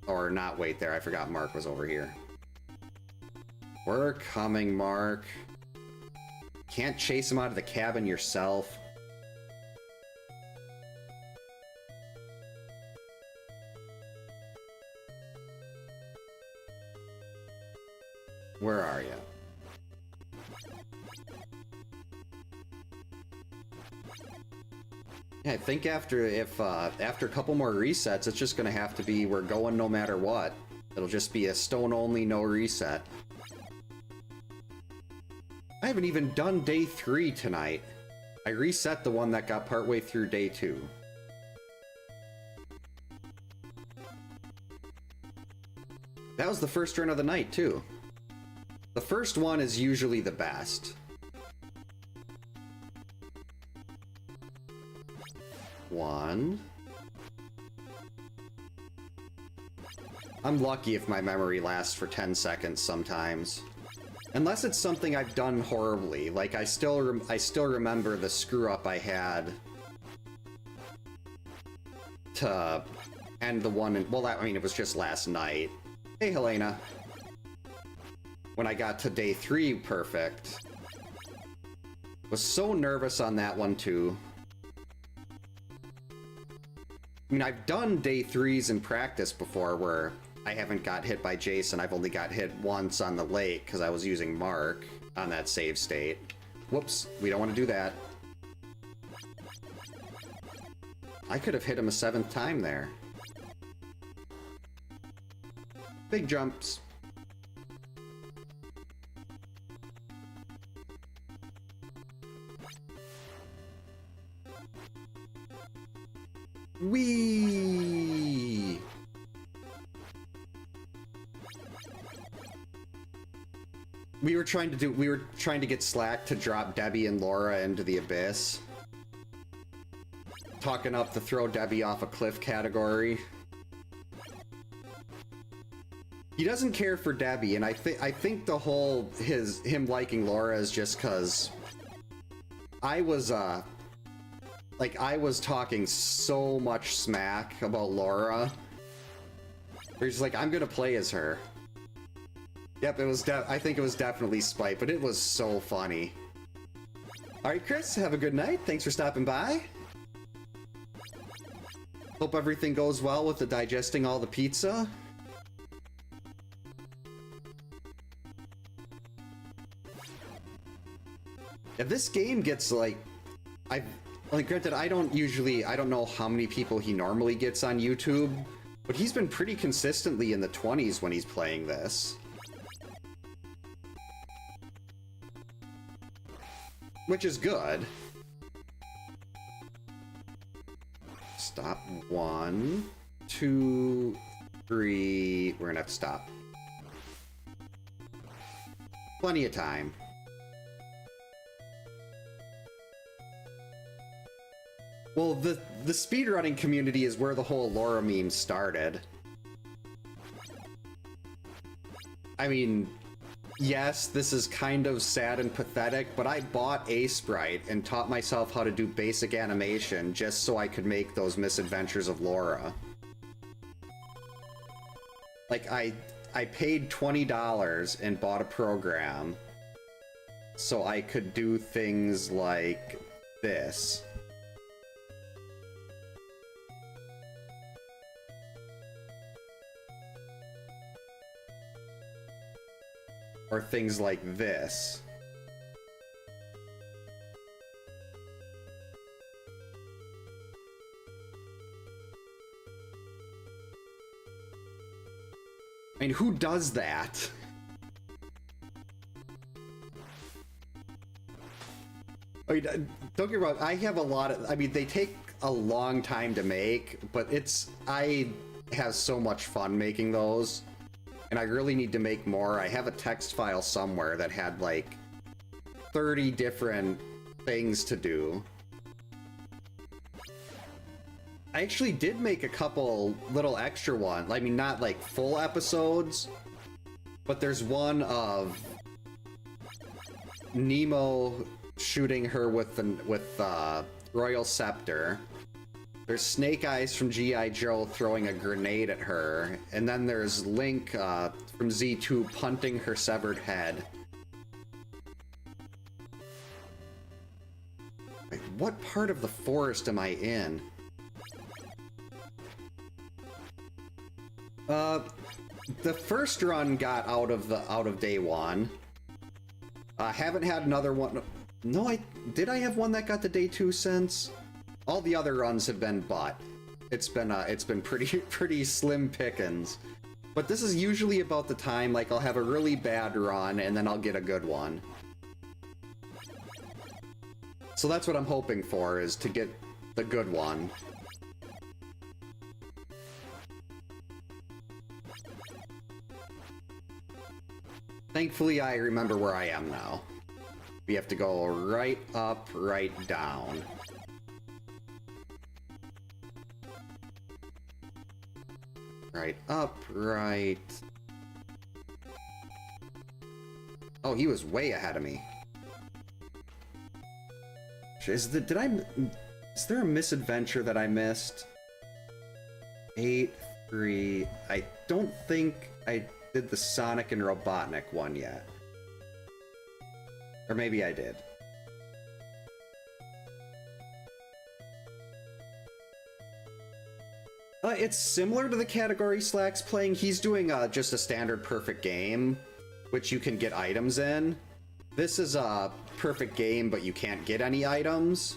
Or not wait there, I forgot Mark was over here. We're coming, Mark. Can't chase him out of the cabin yourself. Where are you? Yeah, I think after a couple more resets, it's just gonna have to be we're going no matter what. It'll just be a stone only, no reset. I haven't even done day 3 tonight. I reset the one that got partway through day 2. That was the first run of the night, too. The first one is usually the best. One. I'm lucky if my memory lasts for 10 seconds sometimes. Unless it's something I've done horribly, like I still remember the screw up I had to end the one. Well, I mean, it was just last night. Hey, Helena. When I got to day 3 perfect. Was so nervous on that one too. I mean, I've done day 3s in practice before where I haven't got hit by Jason. I've only got hit once on the lake because I was using Mark on that save state. Whoops, we don't want to do that. I could have hit him a 7th time there. Big jumps. Whee! We were trying to get Slack to drop Debbie and Laura into the abyss. Talking up the throw Debbie off a cliff category. He doesn't care for Debbie, and I think the whole him liking Laura is just cause I was talking so much smack about Laura. He's like, I'm gonna play as her. Yep, it was I think it was definitely spite, but it was so funny. Alright, Chris, have a good night. Thanks for stopping by. Hope everything goes well with the digesting all the pizza. Yeah, this game gets granted, I don't know how many people he normally gets on YouTube, But he's been pretty consistently in the 20s when he's playing this. Which is good. Stop. 1, 2, 3. We're gonna have to stop. Plenty of time. Well, the speedrunning community is where the whole Laura meme started. I mean, yes, this is kind of sad and pathetic, but I bought a sprite and taught myself how to do basic animation just so I could make those misadventures of Laura. Like, I paid $20 and bought a program so I could do things like this. Or things like this. I mean, who does that? I mean, don't get me wrong, I have a lot of... I mean, they take a long time to make, but I have so much fun making those. And I really need to make more. I have a text file somewhere that had like 30 different things to do. I actually did make a couple little extra ones. I mean, not like full episodes, but there's one of Nemo shooting her with the Royal Scepter. There's Snake Eyes from G.I. Joe throwing a grenade at her, and then there's Link from Z2 punting her severed head. Wait, what part of the forest am I in? The first run got out of day one. Haven't had another one. No, did I have one that got to day 2 since? All the other runs have been bought. It's been pretty slim pickings. But this is usually about the time, like, I'll have a really bad run and then I'll get a good one. So that's what I'm hoping for, is to get the good one. Thankfully, I remember where I am now. We have to go right up, right down. Right up, right... Oh, he was way ahead of me. Is there a misadventure that I missed? 8, 3... I don't think I did the Sonic and Robotnik one yet. Or maybe I did. It's similar to the category Slack's playing. He's doing just a standard perfect game, which you can get items in. This is a perfect game, but you can't get any items.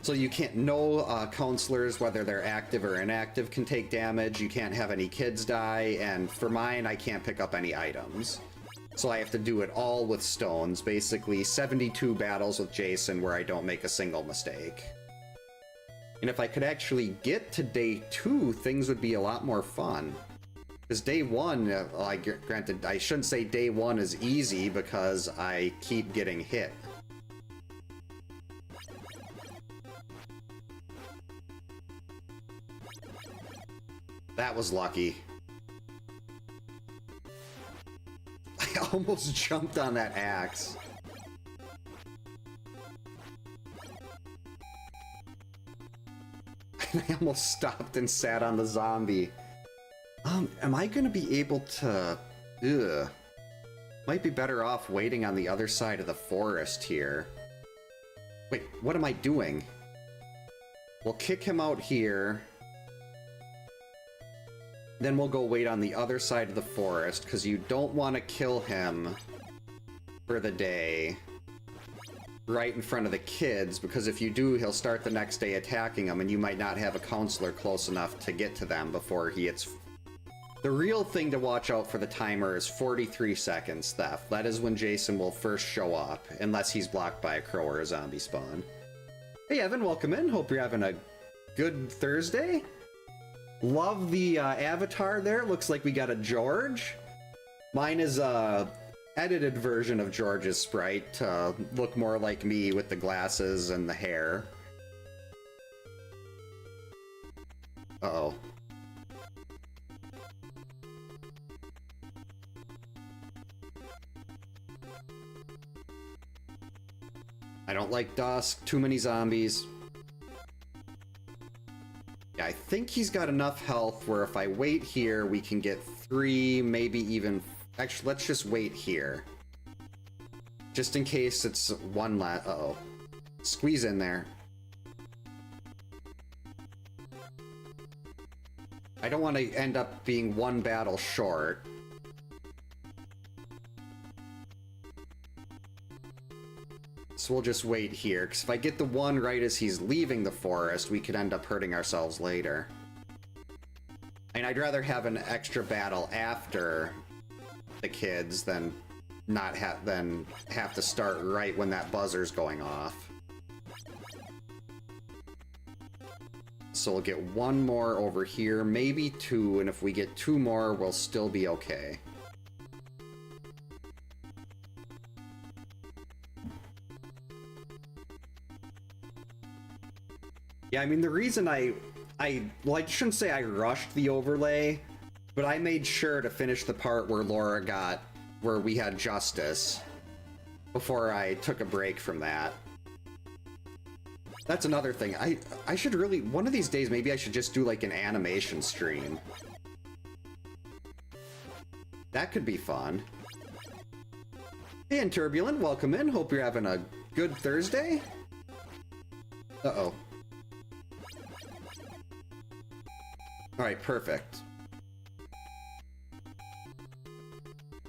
So you can't... No counselors, whether they're active or inactive, can take damage. You can't have any kids die, and for mine, I can't pick up any items. So I have to do it all with stones. Basically, 72 battles with Jason where I don't make a single mistake. And if I could actually get to day 2, things would be a lot more fun. Because day 1, granted, I shouldn't say day 1 is easy because I keep getting hit. That was lucky. I almost jumped on that axe. I almost stopped and sat on the zombie. Am I gonna be able to... Ugh. Might be better off waiting on the other side of the forest here. Wait, what am I doing? We'll kick him out here. Then we'll go wait on the other side of the forest, because you don't want to kill him for the day. right in front of the kids, because if you do, he'll start the next day attacking them, and you might not have a counselor close enough to get to them before he hits. The real thing to watch out for the timer is 43 seconds theft. That is when Jason will first show up, unless he's blocked by a crow or a zombie spawn. Hey Evan, welcome in. Hope you're having a good Thursday. Love the avatar there. Looks like we got a George. Mine is a edited version of George's sprite to look more like me with the glasses and the hair. Uh-oh. I don't like dusk. Too many zombies. Yeah, I think he's got enough health where if I wait here, we can get 3, maybe even... Actually, let's just wait here. Just in case it's one last... Uh-oh. Squeeze in there. I don't want to end up being one battle short. So we'll just wait here, because if I get the one right as he's leaving the forest, we could end up hurting ourselves later. And I'd rather have an extra battle after the kids than not have to start right when that buzzer's going off. So we'll get one more over here, maybe 2, and if we get 2 more, we'll still be okay. Yeah, I mean, the reason well, I shouldn't say I rushed the overlay, but I made sure to finish the part where where we had justice before I took a break from that. That's another thing. I should really, one of these days, maybe I should just do like an animation stream. That could be fun. Hey, and Turbulent, welcome in. Hope you're having a good Thursday. Uh-oh. Alright, perfect.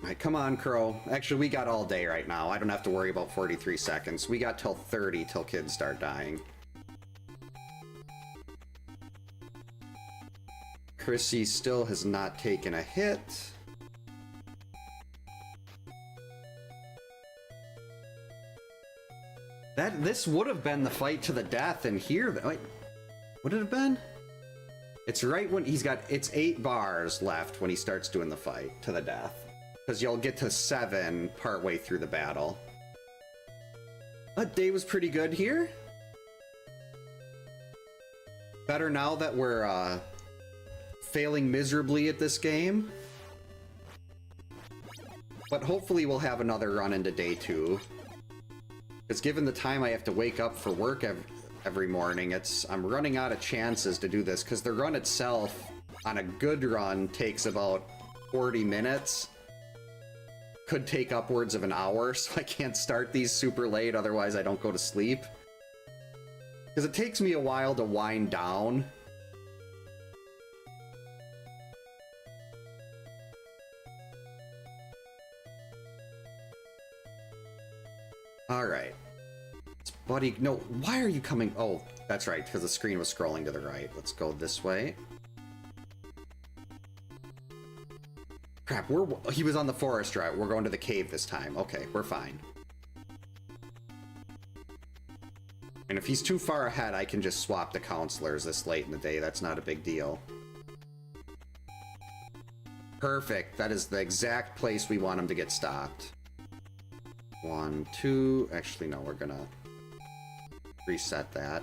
Alright, come on, Crow. Actually, we got all day right now. I don't have to worry about 43 seconds. We got till 30 till kids start dying. Chrissy still has not taken a hit. This would have been the fight to the death in here. Wait, would it have been? It's right when it's 8 bars left when he starts doing the fight to the death. Because you'll get to 7 partway through the battle. That day was pretty good here. Better now that we're failing miserably at this game. But hopefully we'll have another run into day 2. Because given the time I have to wake up for work every morning, I'm running out of chances to do this, because the run itself on a good run takes about 40 minutes. Could take upwards of an hour, so I can't start these super late, otherwise I don't go to sleep. Because it takes me a while to wind down. Alright. Buddy, no, why are you coming? Oh, that's right, because the screen was scrolling to the right. Let's go this way. Crap, he was on the forest route. We're going to the cave this time. Okay, we're fine. And if he's too far ahead, I can just swap the counselors this late in the day. That's not a big deal. Perfect. That is the exact place we want him to get stopped. 1, 2... Actually, no, we're gonna reset that.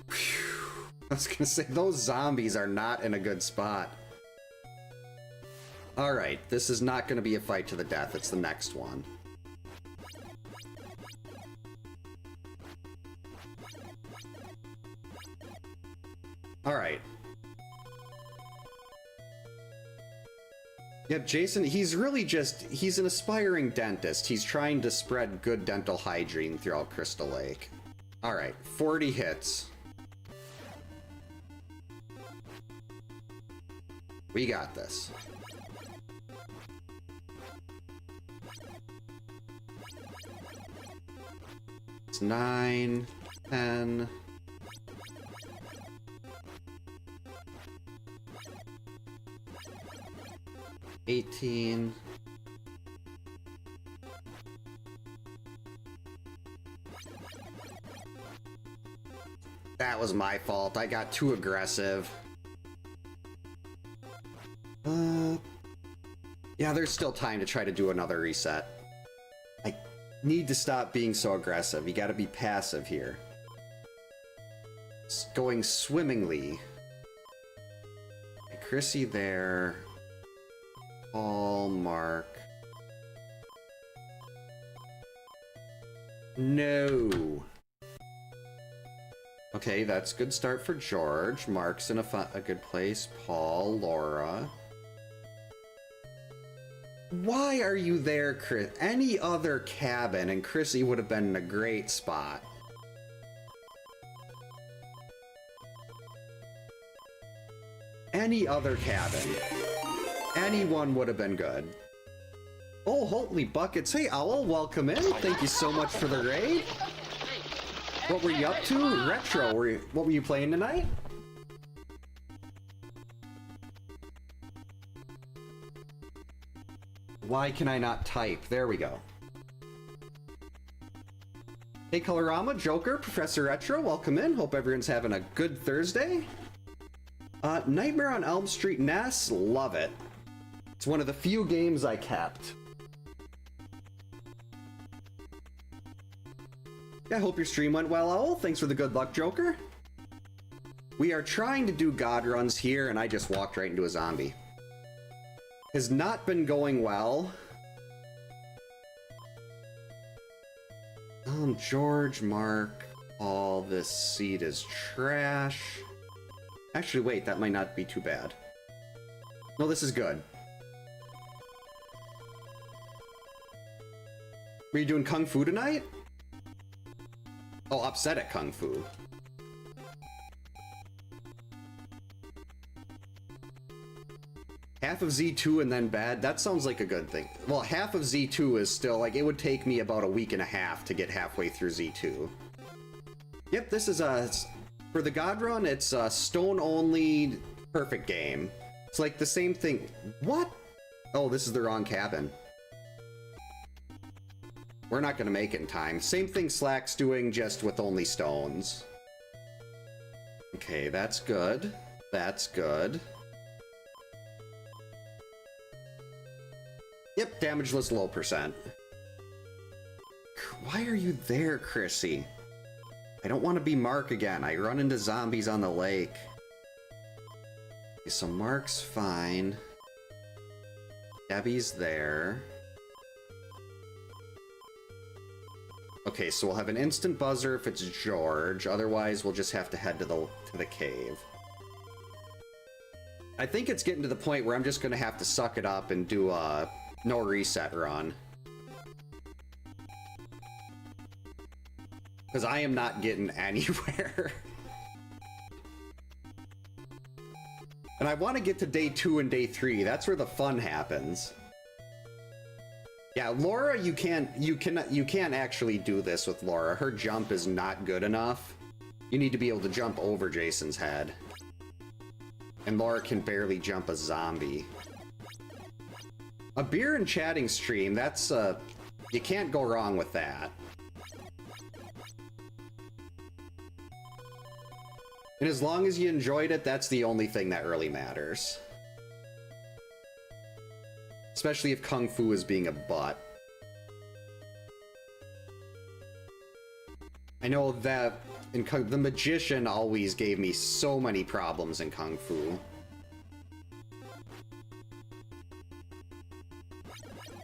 Whew. I was gonna say, those zombies are not in a good spot. Alright, this is not gonna be a fight to the death, it's the next one. Alright. Yep, Jason, he's really he's an aspiring dentist. He's trying to spread good dental hygiene throughout Crystal Lake. Alright, 40 hits. We got this. It's 9, 10. 18. That was my fault. I got too aggressive. Yeah, there's still time to try to do another reset. I need to stop being so aggressive. You gotta be passive here. It's going swimmingly. Chrissy there. Paul, Mark. No. Okay, that's a good start for George. Mark's in a good place. Paul, Laura. Why are you there, Chris? Any other cabin and Chrissy would have been in a great spot. Any other cabin. Anyone would have been good. Oh, holy buckets. Hey, Owl, welcome in. Thank you so much for the raid. What were you up to? Retro, what were you playing tonight? Why can I not type? There we go. Hey, Colorama, Joker, Professor Retro, welcome in. Hope everyone's having a good Thursday. Nightmare on Elm Street NES, love it. It's one of the few games I kept. Yeah, I hope your stream went well, Owl. Thanks for the good luck, Joker. We are trying to do God runs here, and I just walked right into a zombie. Has not been going well. George, Mark, all this seed is trash. Actually, wait, that might not be too bad. No, this is good. Were you doing Kung Fu tonight? Oh, upset at Kung Fu. Half of Z2 and then bad? That sounds like a good thing. Well, half of Z2 is still, like, it would take me about a week and a half to get halfway through Z2. Yep, this is for the God Run, it's a stone-only perfect game. It's like the same thing. What? Oh, this is the wrong cabin. We're not gonna make it in time. Same thing Slack's doing, just with only stones. Okay, that's good. That's good. Yep, damageless low percent. Why are you there, Chrissy? I don't want to be Mark again. I run into zombies on the lake. Okay, so Mark's fine. Debbie's there. Okay, so we'll have an instant buzzer if it's George. Otherwise, we'll just have to head to the cave. I think it's getting to the point where I'm just going to have to suck it up and do a no reset run. Because I am not getting anywhere. And I want to get to day 2 and day 3. That's where the fun happens. Yeah, Laura, you can't actually do this with Laura. Her jump is not good enough. You need to be able to jump over Jason's head. And Laura can barely jump a zombie. A beer and chatting stream, that's, you can't go wrong with that. And as long as you enjoyed it, that's the only thing that really matters. Especially if Kung Fu is being a butt. I know that the Magician always gave me so many problems in Kung Fu.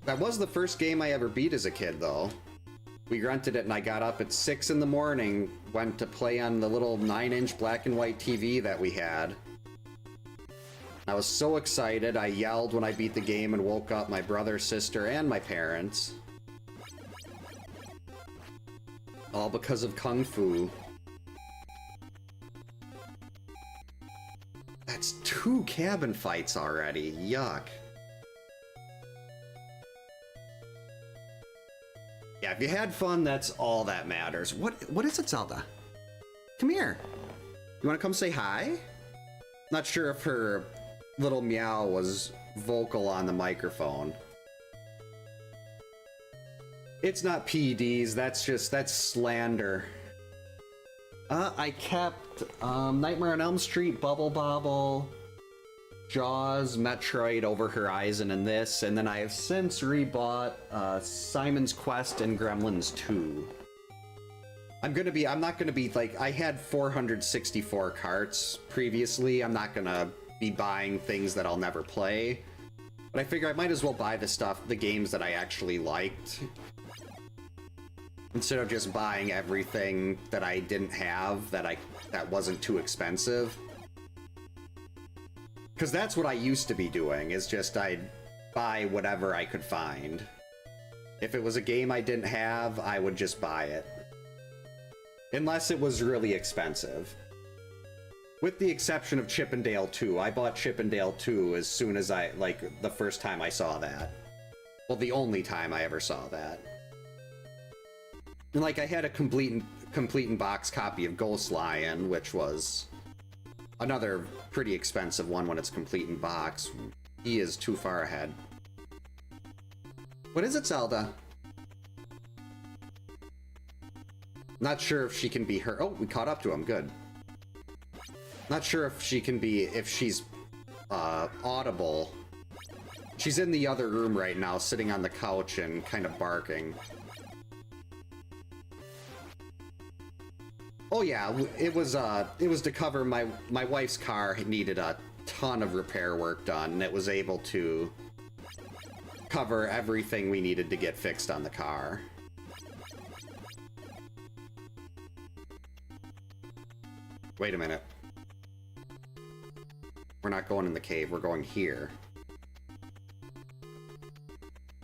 That was the first game I ever beat as a kid, though. We rented it and I got up at 6 in the morning, went to play on the little 9-inch black and white TV that we had. I was so excited, I yelled when I beat the game and woke up my brother, sister, and my parents. All because of Kung Fu. That's 2 cabin fights already, yuck. Yeah, if you had fun, that's all that matters. What is it, Zelda? Come here. You want to come say hi? Not sure if her little meow was vocal on the microphone. It's not PEDs, that's slander. I kept Nightmare on Elm Street, Bubble Bobble, Jaws, Metroid, Over Horizon, and this, and then I have since rebought Simon's Quest and Gremlins 2. I'm not gonna be like, I had 464 carts previously. I'm not gonna be buying things that I'll never play. But I figure I might as well buy the games that I actually liked, instead of just buying everything that I didn't have that wasn't too expensive. Because that's what I used to be doing, is just I'd buy whatever I could find. If it was a game I didn't have, I would just buy it. Unless it was really expensive. With the exception of Chip 'n Dale 2. I bought Chip 'n Dale 2 as soon as the first time I saw that. Well, the only time I ever saw that. And like, I had a complete in box copy of Ghost Lion, which was another pretty expensive one when it's complete in box. He is too far ahead. What is it, Zelda? Not sure if she can be her. Oh, we caught up to him. Good. Not sure if she can be, if she's audible. She's in the other room right now, sitting on the couch and kind of barking. Oh yeah, it was to cover my wife's car needed a ton of repair work done, and it was able to cover everything we needed to get fixed on the car. Wait a minute. We're not going in the cave, we're going here.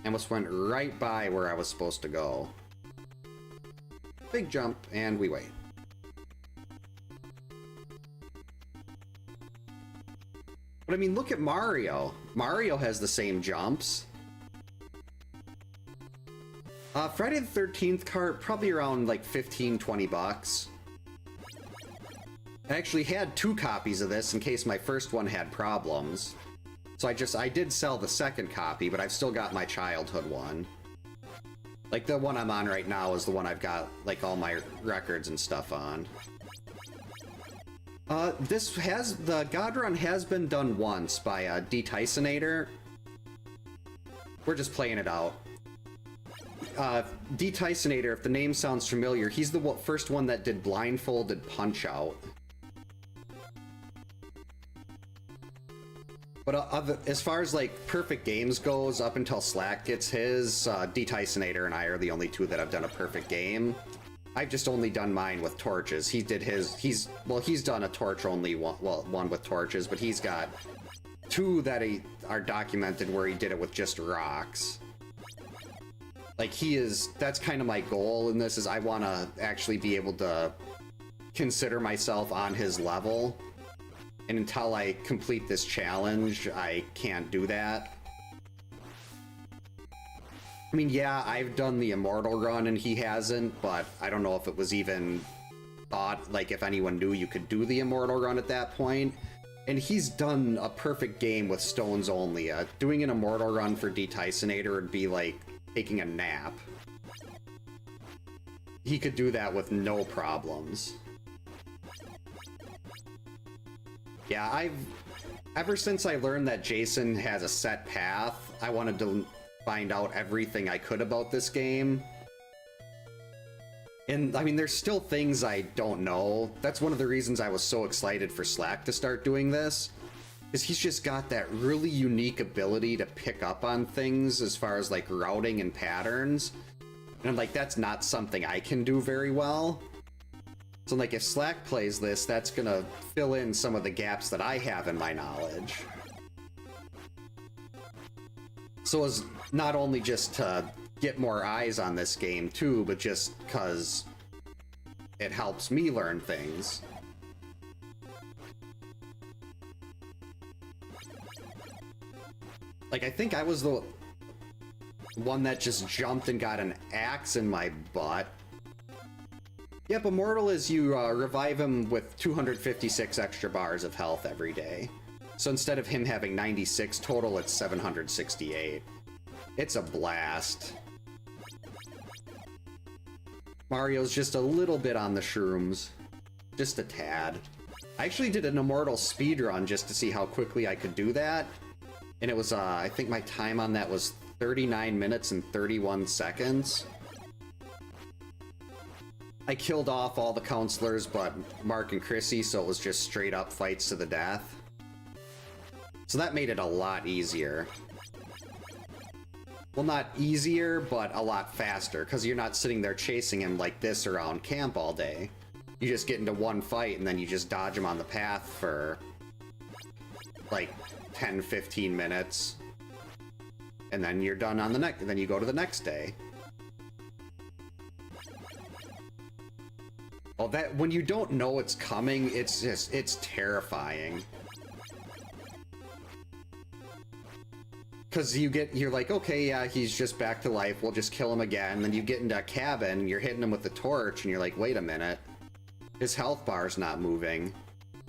I almost went right by where I was supposed to go. Big jump, and we wait. But I mean, look at Mario. Mario has the same jumps. Friday the 13th cart, probably around like 15, 20 bucks. I actually had 2 copies of this in case my first one had problems. So I did sell the second copy, but I've still got my childhood one. Like, the one I'm on right now is the one I've got, like, all my records and stuff on. The God Run has been done once by D-Tysonator. We're just playing it out. D-Tysonator, if the name sounds familiar, he's the first one that did Blindfolded Punch-Out. But as far as, like, perfect games goes, up until Slack gets his, D-Tysonator and I are the only 2 that have done a perfect game. I've just only done mine with torches. He did his, he's done a torch-only one with torches, but he's got 2 that are documented where he did it with just rocks. Like, that's kind of my goal in this, is I want to actually be able to consider myself on his level. And until I complete this challenge, I can't do that. I mean, yeah, I've done the Immortal Run and he hasn't, but I don't know if it was even thought, like, if anyone knew you could do the Immortal Run at that point. And he's done a perfect game with stones only. Doing an Immortal Run for D-Tysonator would be like taking a nap. He could do that with no problems. Yeah, ever since I learned that Jason has a set path, I wanted to find out everything I could about this game. And, I mean, there's still things I don't know. That's one of the reasons I was so excited for Slack to start doing this, is he's just got that really unique ability to pick up on things as far as, like, routing and patterns. And I'm like, that's not something I can do very well. So, like, if Slack plays this, that's gonna fill in some of the gaps that I have in my knowledge. So as not only just to get more eyes on this game, too, but just because it helps me learn things. Like, I think I was the... One that just jumped and got an axe in my butt. Yep, Immortal is you revive him with 256 extra bars of health every day. So instead of him having 96 total, it's 768. It's a blast. Mario's just a little bit on the shrooms. Just a tad. I actually did an Immortal speedrun just to see how quickly I could do that. And it was, I think my time on that was 39 minutes and 31 seconds. I killed off all the counselors but Mark and Chrissy, so it was just straight up fights to the death. So that made it a lot easier. Well, not easier, but a lot faster, because you're not sitting there chasing him like this around camp all day. You just get into one fight, and then you just dodge him on the path for, like, 10-15 minutes. And then you're done on the next, then you go to the next day. Well, that, when you don't know it's coming, it's terrifying. Because you're like, okay, yeah, he's just back to life, we'll just kill him again. And then you get into a cabin, and you're hitting him with the torch, and you're like, wait a minute. His health bar's not moving.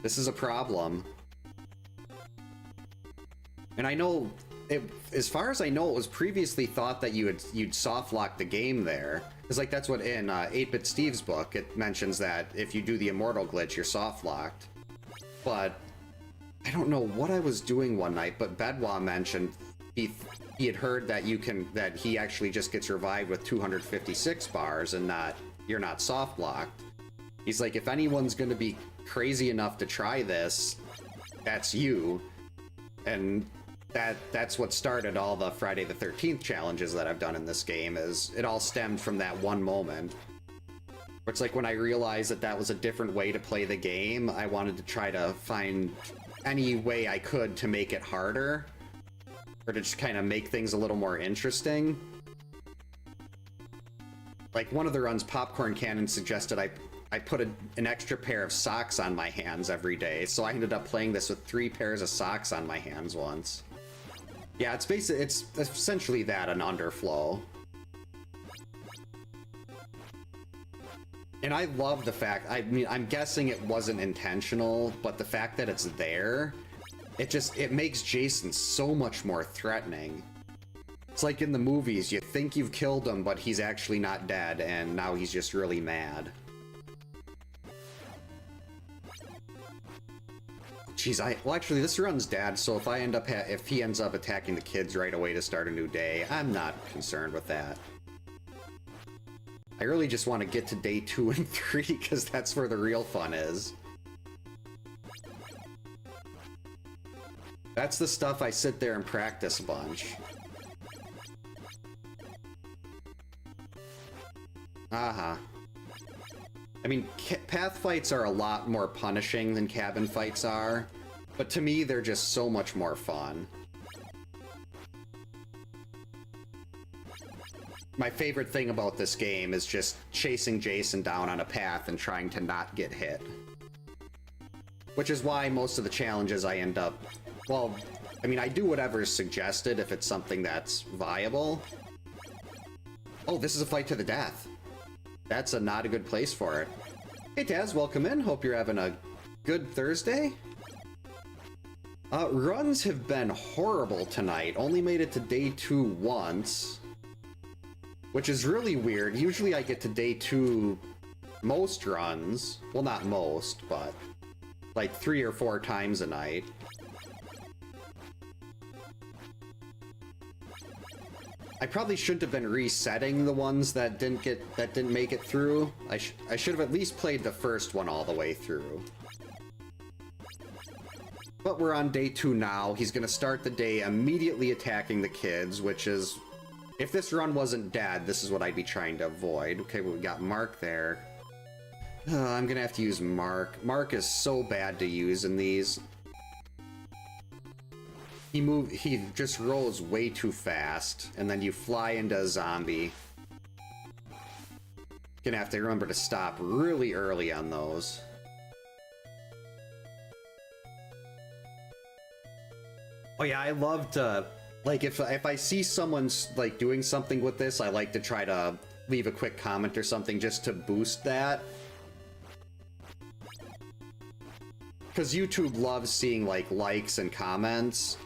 This is a problem. And I know, as far as I know, it was previously thought that you'd soft lock the game there. It's like, that's what in 8-Bit Steve's book, it mentions that if you do the Immortal glitch, you're soft locked. But I don't know what I was doing one night, but Bedwa mentioned he had heard that that he actually just gets revived with 256 bars and you're not soft locked. He's like, if anyone's gonna be crazy enough to try this, that's you. And that's what started all the Friday the 13th challenges that I've done in this game. Is it all stemmed from that one moment. It's like when I realized that was a different way to play the game, I wanted to try to find any way I could to make it harder, or to just kind of make things a little more interesting. Like one of the runs, Popcorn Cannon suggested I put an extra pair of socks on my hands every day, so I ended up playing this with 3 pairs of socks on my hands once. Yeah, it's essentially that, an underflow. And I love the fact, I mean, I'm guessing it wasn't intentional, but the fact that it's there, it makes Jason so much more threatening. It's like in the movies, you think you've killed him, but he's actually not dead, and now he's just really mad. Jeez, well, actually, this run's dad, so if he ends up attacking the kids right away to start a new day, I'm not concerned with that. I really just want to get to day 2 and 3, because that's where the real fun is. That's the stuff I sit there and practice a bunch. Uh-huh. I mean, path fights are a lot more punishing than cabin fights are, but to me, they're just so much more fun. My favorite thing about this game is just chasing Jason down on a path and trying to not get hit. Which is why most of the challenges I end up... Well, I mean, I do whatever's suggested if it's something that's viable. Oh, this is a fight to the death. That's not a good place for it. Hey Taz, welcome in. Hope you're having a good Thursday. Runs have been horrible tonight. Only made it to day 2 once. Which is really weird. Usually I get to day 2 most runs. Well, not most, but like 3 or 4 times a night. I probably shouldn't have been resetting the ones that didn't make it through. I should have at least played the first one all the way through. But we're on day 2 now. He's gonna start the day immediately attacking the kids, which is, if this run wasn't dead, this is what I'd be trying to avoid. Okay, well, we got Mark there. I'm gonna have to use Mark. Mark is so bad to use in these. He just rolls way too fast, and then you fly into a zombie. Gonna have to remember to stop really early on those. Oh yeah, I loved Like, if I see someone's, like, doing something with this, I like to try to leave a quick comment or something just to boost that. Because YouTube loves seeing, like, likes and comments.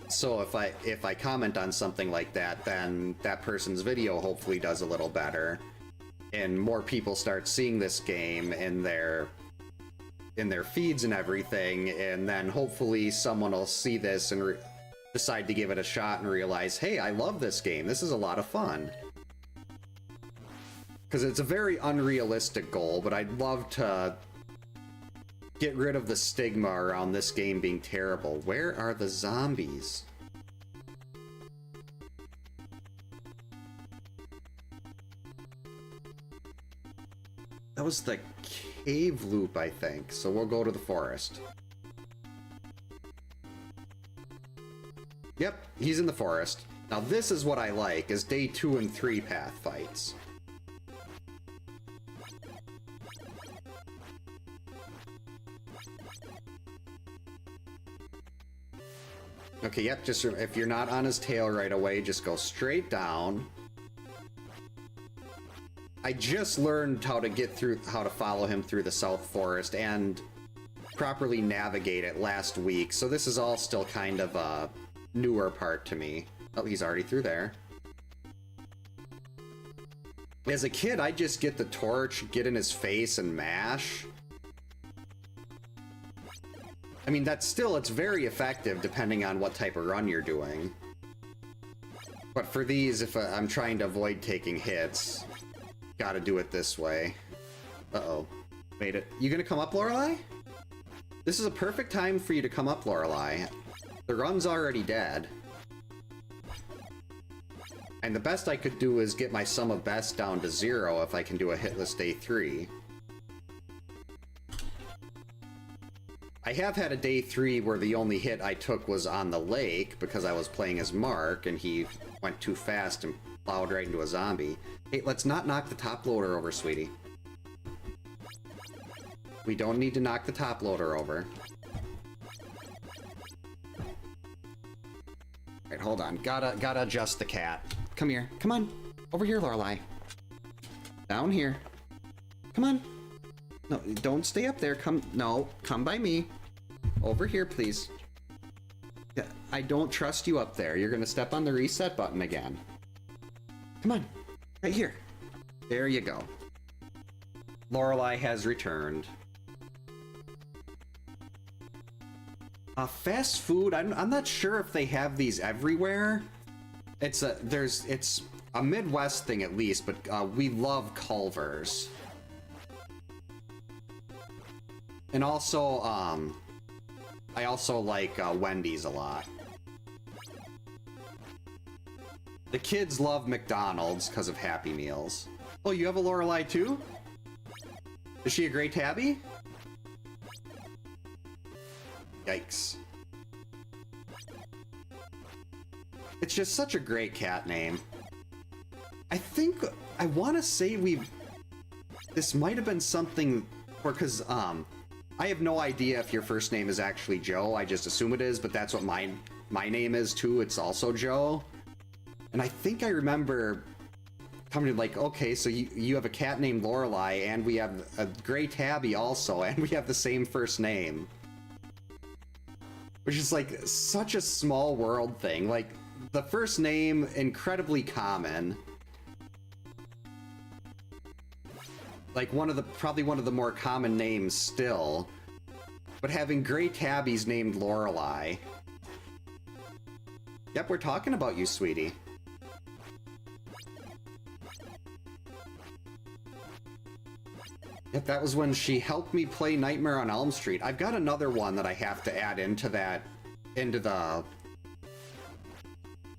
So if I comment on something like that, then that person's video hopefully does a little better. And more people start seeing this game in their feeds and everything, and then hopefully someone will see this and decide to give it a shot and realize, hey, I love this game. This is a lot of fun. Because it's a very unrealistic goal, but I'd love to get rid of the stigma around this game being terrible. Where are the zombies? That was the cave loop, I think. So we'll go to the forest. Yep, he's in the forest. Now this is what I like, is day 2 and 3 path fights. Okay, yep, just if you're not on his tail right away, just go straight down. I just learned how to follow him through the South Forest and properly navigate it last week, so this is all still kind of a newer part to me. Oh, he's already through there. As a kid, I just get the torch, get in his face, and mash. I mean, it's very effective depending on what type of run you're doing. But for these, if I'm trying to avoid taking hits, gotta do it this way. Uh-oh. Made it. You gonna come up, Lorelei? This is a perfect time for you to come up, Lorelei. The run's already dead. And the best I could do is get my sum of best down to 0 if I can do a hitless day 3. I have had a day 3 where the only hit I took was on the lake because I was playing as Mark and he went too fast and plowed right into a zombie. Hey, let's not knock the top loader over, sweetie. We don't need to knock the top loader over. Alright, hold on. Gotta adjust the cat. Come here. Come on. Over here, Lorelei. Down here. Come on. No, don't stay up there. Come by me. Over here, please. Yeah, I don't trust you up there. You're gonna step on the reset button again. Come on. Right here. There you go. Lorelei has returned. Fast food, I'm not sure if they have these everywhere. It's a Midwest thing at least, but we love Culver's. And also, I also like Wendy's a lot. The kids love McDonald's because of Happy Meals. Oh, you have a Lorelei too? Is she a gray tabby? Yikes. It's just such a great cat name. I want to say this might have been something, because I have no idea if your first name is actually Joe. I just assume it is, but that's what my name is too. It's also Joe. And I think I remember coming to like, okay, so you have a cat named Lorelei, and we have a gray tabby also, and we have the same first name. Which is like such a small world thing. Like, the first name, incredibly common. Like probably one of the more common names still. But having gray tabbies named Lorelei. Yep, we're talking about you, sweetie. Yep, that was when she helped me play Nightmare on Elm Street. I've got another one that I have to add into the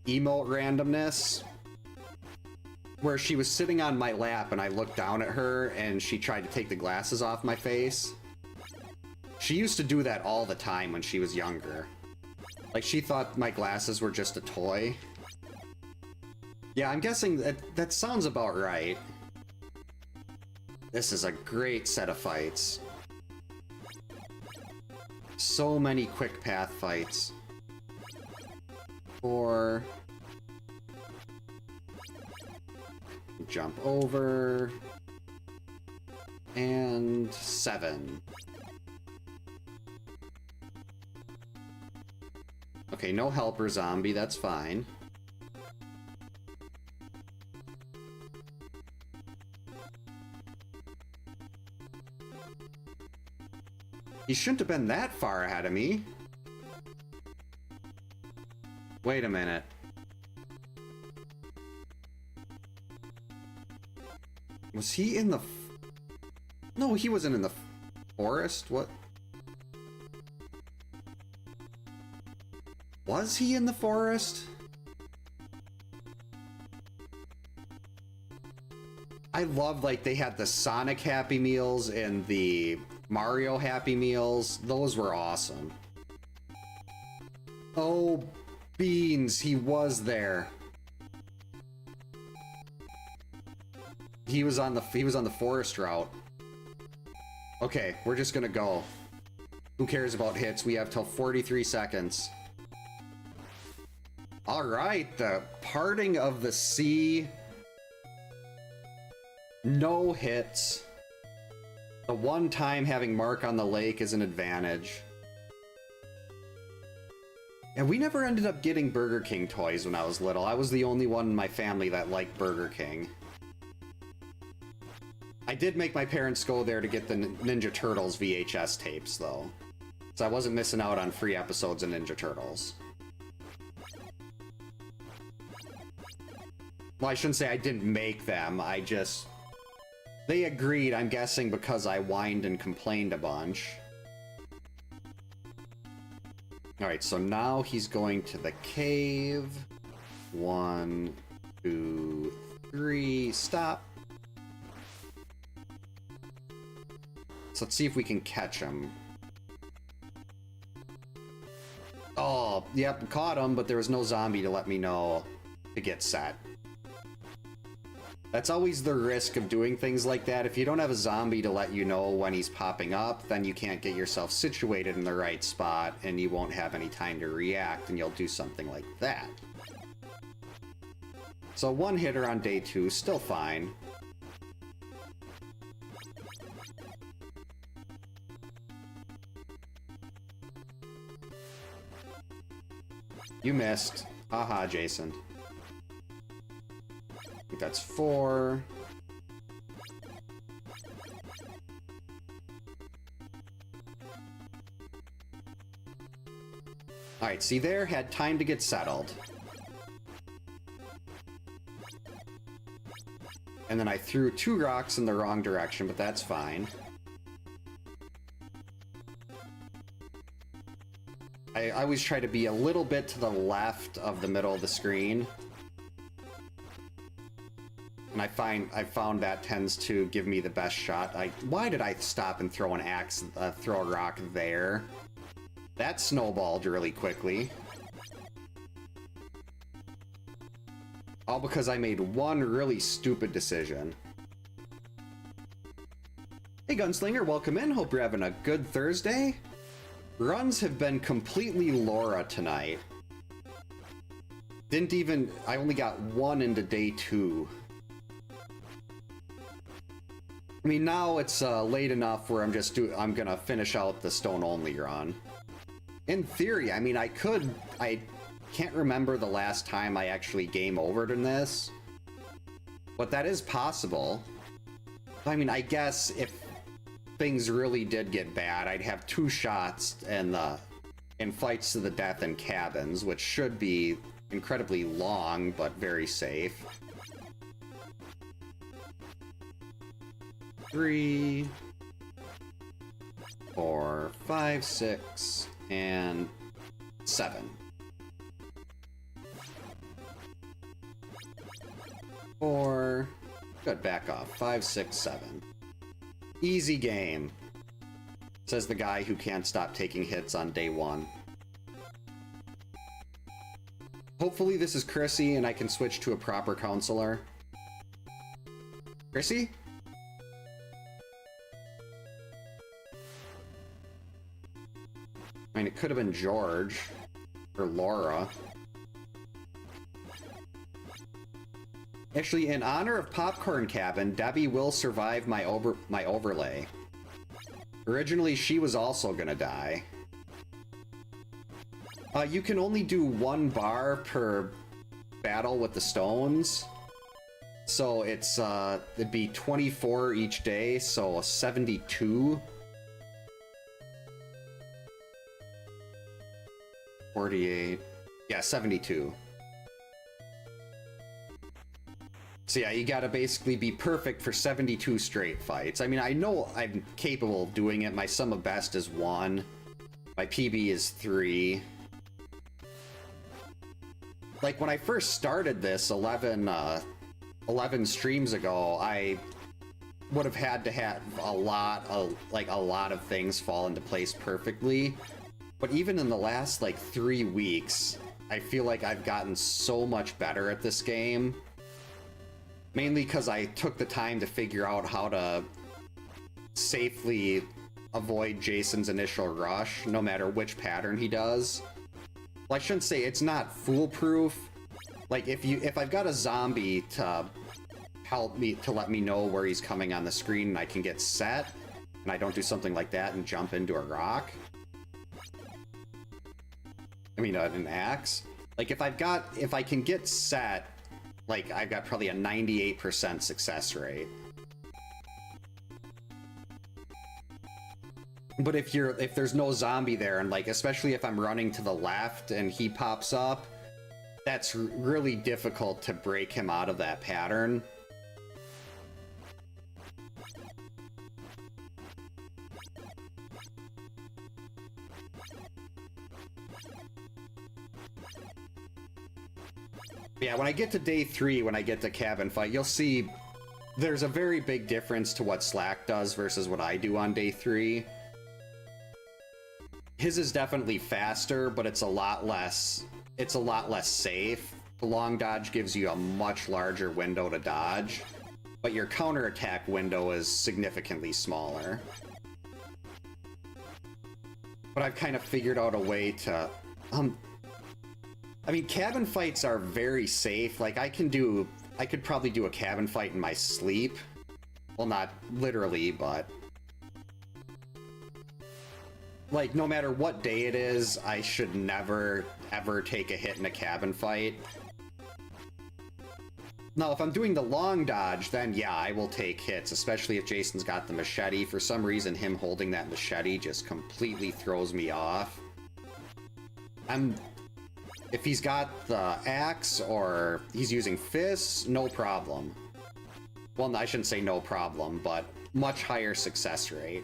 emote randomness, where she was sitting on my lap and I looked down at her and she tried to take the glasses off my face. She used to do that all the time when she was younger. Like, she thought my glasses were just a toy. Yeah, I'm guessing that sounds about right. This is a great set of fights. So many quick path fights. 4. Jump over. And 7. Okay, no helper zombie, that's fine. He shouldn't have been that far ahead of me. Wait a minute. Was he in the... No, he wasn't in the forest. What? Was he in the forest? I love, like, they had the Sonic Happy Meals and the Mario Happy Meals. Those were awesome. Oh, beans, he was there. He was on the forest route. Okay, we're just gonna go. Who cares about hits? We have till 43 seconds. All right, the parting of the sea. No hits. The one time having Mark on the lake is an advantage. And we never ended up getting Burger King toys when I was little. I was the only one in my family that liked Burger King. I did make my parents go there to get the Ninja Turtles VHS tapes, though. So I wasn't missing out on free episodes of Ninja Turtles. Well, I shouldn't say I didn't make them, I just... They agreed, I'm guessing because I whined and complained a bunch. Alright, so now he's going to the cave. 1, 2, 3, stop. So let's see if we can catch him. Oh, yep, caught him, but there was no zombie to let me know to get set. That's always the risk of doing things like that. If you don't have a zombie to let you know when he's popping up, then you can't get yourself situated in the right spot, and you won't have any time to react, and you'll do something like that. So one hitter on day 2, still fine. You missed. Haha, Jason. I think that's 4. Alright, see there? Had time to get settled. And then I threw 2 rocks in the wrong direction, but that's fine. I always try to be a little bit to the left of the middle of the screen. And I found that tends to give me the best shot. Why did I stop and throw throw a rock there? That snowballed really quickly. All because I made one really stupid decision. Hey Gunslinger, welcome in. Hope you're having a good Thursday. Runs have been completely Laura tonight. I only got 1 into day 2. I mean, now it's late enough where I'm gonna finish out the stone only run. In theory, I mean, I can't remember the last time I actually game overed in this, but that is possible. I mean, I guess if things really did get bad, I'd have 2 shots in fights to the death in cabins, which should be incredibly long, but very safe. 3, 4, 5, 6, and 7. 4. Good, back off. 5, 6, 7. Easy game, says the guy who can't stop taking hits on day 1. Hopefully this is Chrissy and I can switch to a proper counselor. Chrissy? I mean, it could have been George or Laura. Actually, in honor of Popcorn Cabin, Debbie will survive my overlay. Originally, she was also gonna die. You can only do 1 bar per battle with the stones. So it's, it'd be 24 each day, so 72. 48. Yeah, 72. So yeah, you gotta basically be perfect for 72 straight fights. I mean, I know I'm capable of doing it. My sum of best is 1. My PB is 3. Like, when I first started this 11 streams ago, I would have had to have a lot of things fall into place perfectly. But even in the last, 3 weeks, I feel like I've gotten so much better at this game. Mainly because I took the time to figure out how to safely avoid Jason's initial rush, no matter which pattern he does. Well, I shouldn't say it's not foolproof. Like, if I've got a zombie to help me, to let me know where he's coming on the screen and I can get set, and I don't do something like that and jump into a rock. I mean, an axe. Like, if I can get set, like, I've got probably a 98% success rate. But if there's no zombie there, and especially if I'm running to the left and he pops up, that's really difficult to break him out of that pattern. Yeah, when I get to day 3, when I get to cabin fight, you'll see there's a very big difference to what Slack does versus what I do on day 3. His is definitely faster, but it's a lot less safe. The long dodge gives you a much larger window to dodge, but your counterattack window is significantly smaller. But I've kind of figured out a way to I mean, cabin fights are very safe. Like, I could probably do a cabin fight in my sleep. Well, not literally, but like, no matter what day it is, I should never, ever take a hit in a cabin fight. Now, if I'm doing the long dodge, then yeah, I will take hits, especially if Jason's got the machete. For some reason, him holding that machete just completely throws me off. If he's got the axe or he's using fists, no problem. Well, I shouldn't say no problem, but much higher success rate.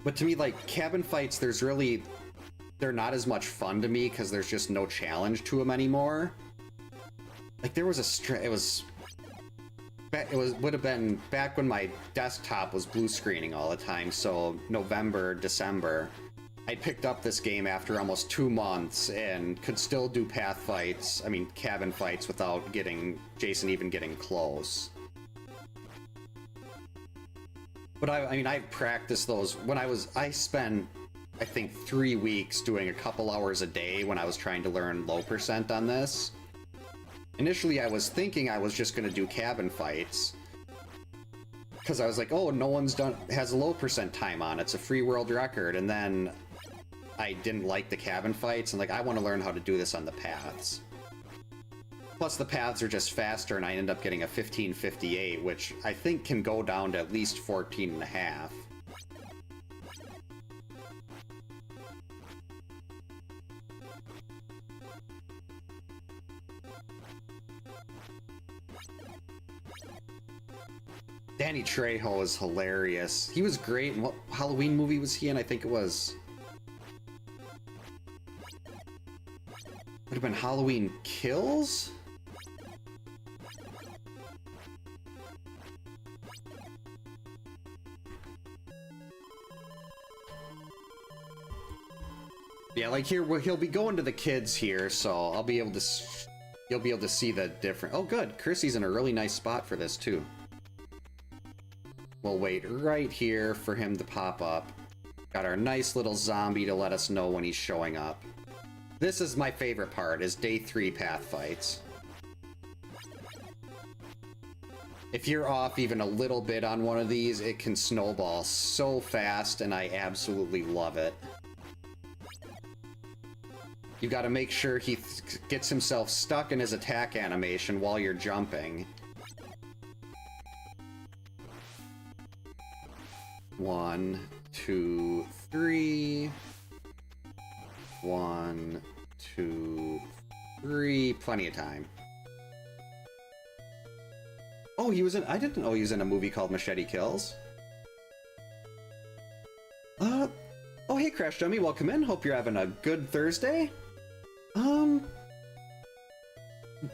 But to me, like, cabin fights, they're not as much fun to me because there's just no challenge to them anymore. Like, there was would have been back when my desktop was blue screening all the time, so November, December. I picked up this game after almost 2 months and could still do cabin fights without Jason even getting close. But I practiced those when I spent, I think, 3 weeks doing a couple hours a day when I was trying to learn low percent on this. Initially, I was thinking I was just going to do cabin fights, because I was like, oh, no one's has a low percent time on it. It's a free world record. And then I didn't like the cabin fights, and I want to learn how to do this on the paths. Plus, the paths are just faster, and I end up getting a 1558, which I think can go down to at least 14.5. Danny Trejo is hilarious. He was great in what Halloween movie was he in? I think it was... would have been Halloween Kills? Yeah, like here, he'll be going to the kids here, so I'll be able to... you'll be able to see the different... Oh, good. Chrissy's in a really nice spot for this, too. We'll wait right here for him to pop up. Got our nice little zombie to let us know when he's showing up. This is my favorite part, is day 3 path fights. If you're off even a little bit on one of these, it can snowball so fast, and I absolutely love it. You gotta make sure he gets himself stuck in his attack animation while you're jumping. 1, 2, 3. 1, 2, 3. Plenty of time. Oh, he was in... I didn't know he was in a movie called Machete Kills. Oh, hey, Crash Dummy, welcome in. Hope you're having a good Thursday.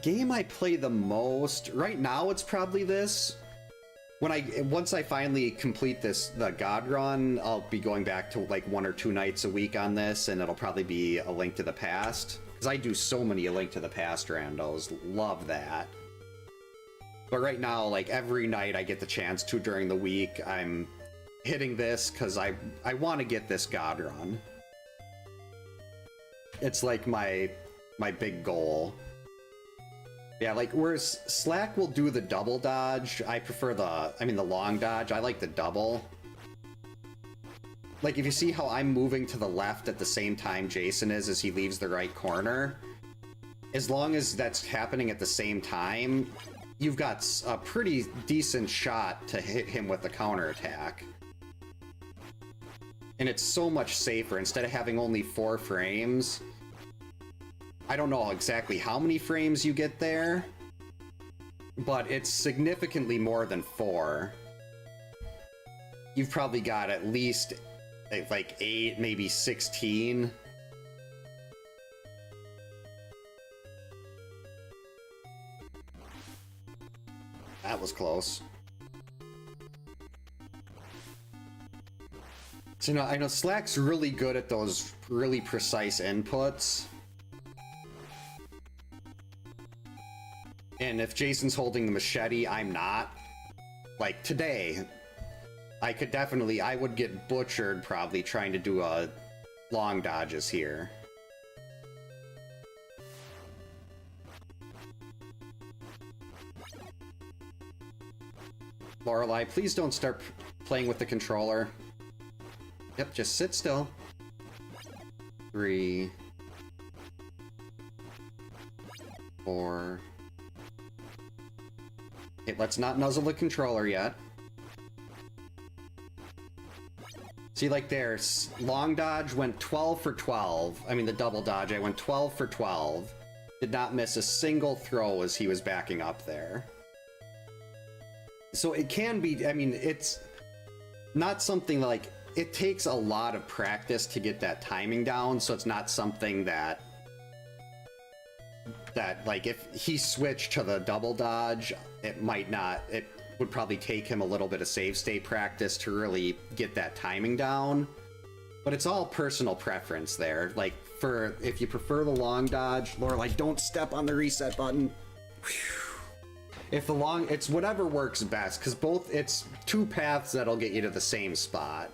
Game I play the most... Right now, it's probably this. Once I finally complete the God Run, I'll be going back to like 1 or 2 nights a week on this, and it'll probably be A Link to the Past. Because I do so many A Link to the Past randos. Love that. But right now, like, every night I get the chance to during the week, I'm hitting this because I want to get this God Run. It's like my big goal. Yeah, like, whereas Slack will do the double dodge, I prefer the long dodge. I like the double. Like, if you see how I'm moving to the left at the same time Jason is as he leaves the right corner, as long as that's happening at the same time, you've got a pretty decent shot to hit him with the counterattack. And it's so much safer. Instead of having only 4 frames, I don't know exactly how many frames you get there, but it's significantly more than 4. You've probably got at least like 8, maybe 16. That was close. So, you know, I know Slack's really good at those really precise inputs. And if Jason's holding the machete, I'm not. Like, today, I would get butchered probably trying to do long dodges here. Lorelei, please don't start playing with the controller. Yep, just sit still. 3, 4. Okay, let's not nuzzle the controller yet. See, like there, long dodge went 12 for 12. I mean, the double dodge, I went 12 for 12. Did not miss a single throw as he was backing up there. So it can be, I mean, it's not something like, it takes a lot of practice to get that timing down, so it's not something that like, if he switched to the double dodge, it would probably take him a little bit of save state practice to really get that timing down. But it's all personal preference there. Like, if you prefer the long dodge, Lorelei, don't step on the reset button. Whew. It's whatever works best, because it's 2 paths that'll get you to the same spot.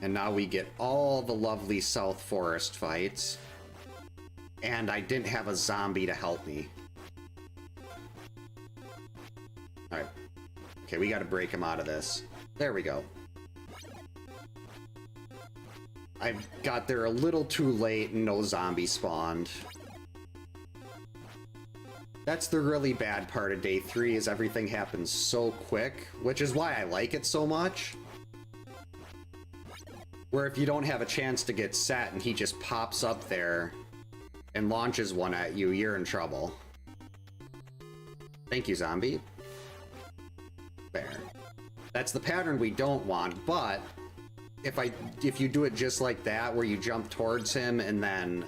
And now we get all the lovely South Forest fights. And I didn't have a zombie to help me. Alright. Okay, we gotta break him out of this. There we go. I got there a little too late and no zombie spawned. That's the really bad part of day 3, is everything happens so quick, which is why I like it so much. Where if you don't have a chance to get set and he just pops up there and launches one at you, you're in trouble. Thank you, zombie. There. That's the pattern we don't want, but if you do it just like that, where you jump towards him and then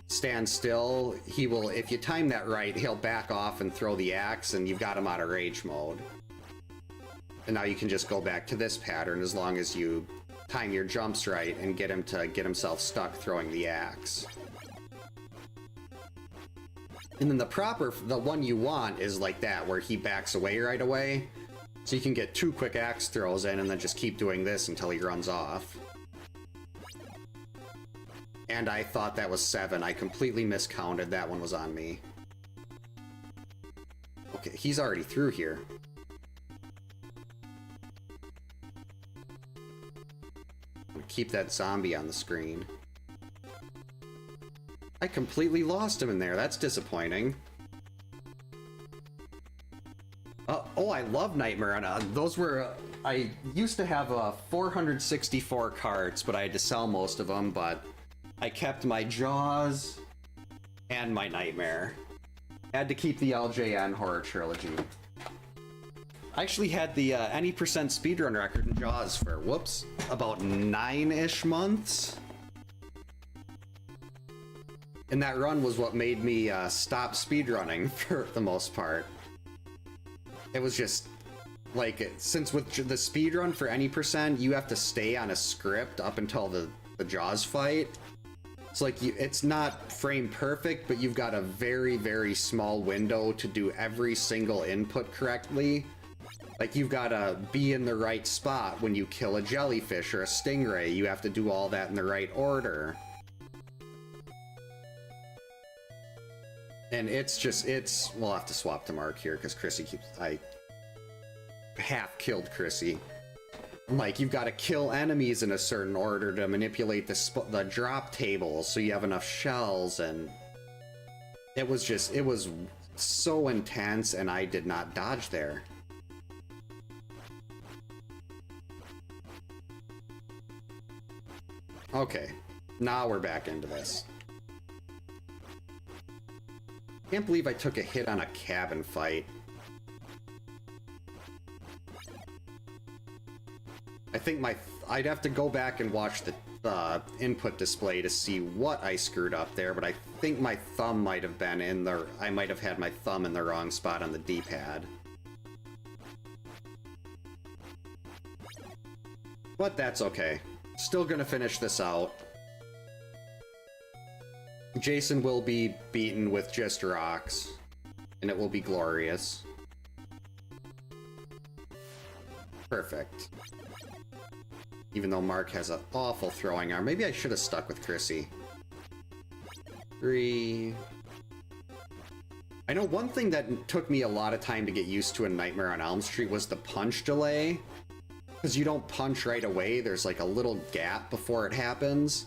stand still, if you time that right, he'll back off and throw the axe, and you've got him out of rage mode. And now you can just go back to this pattern as long as you time your jumps right and get him to get himself stuck throwing the axe. And then the one you want is like that, where he backs away right away. So you can get 2 quick axe throws in and then just keep doing this until he runs off. And I thought that was 7. I completely miscounted. That one was on me. Okay, he's already through here. I'm gonna keep that zombie on the screen. I completely lost him in there. That's disappointing. Oh, I love Nightmare on those were... I used to have 464 carts, but I had to sell most of them, but I kept my Jaws and my Nightmare. Had to keep the LJN horror trilogy. I actually had the any percent speedrun record in Jaws for, whoops, about 9-ish months. And that run was what made me stop speedrunning for the most part. It was just, like, since with the speedrun for any percent, you have to stay on a script up until the Jaws fight. It's like, it's not frame perfect, but you've got a very, very small window to do every single input correctly. Like, you've got to be in the right spot when you kill a jellyfish or a stingray. You have to do all that in the right order. And it's just, we'll have to swap to Mark here, because Chrissy I half killed Chrissy. Like, you've got to kill enemies in a certain order to manipulate the drop tables so you have enough shells, and it was so intense, and I did not dodge there. Okay, now we're back into this. Can't believe I took a hit on a cabin fight. I think I'd have to go back and watch the input display to see what I screwed up there, but I think my thumb might have been I might have had my thumb in the wrong spot on the D-pad. But that's okay. Still gonna finish this out. Jason will be beaten with just rocks, and it will be glorious. Perfect. Even though Mark has an awful throwing arm. Maybe I should have stuck with Chrissy. 3. I know one thing that took me a lot of time to get used to in Nightmare on Elm Street was the punch delay. Because you don't punch right away, there's like a little gap before it happens.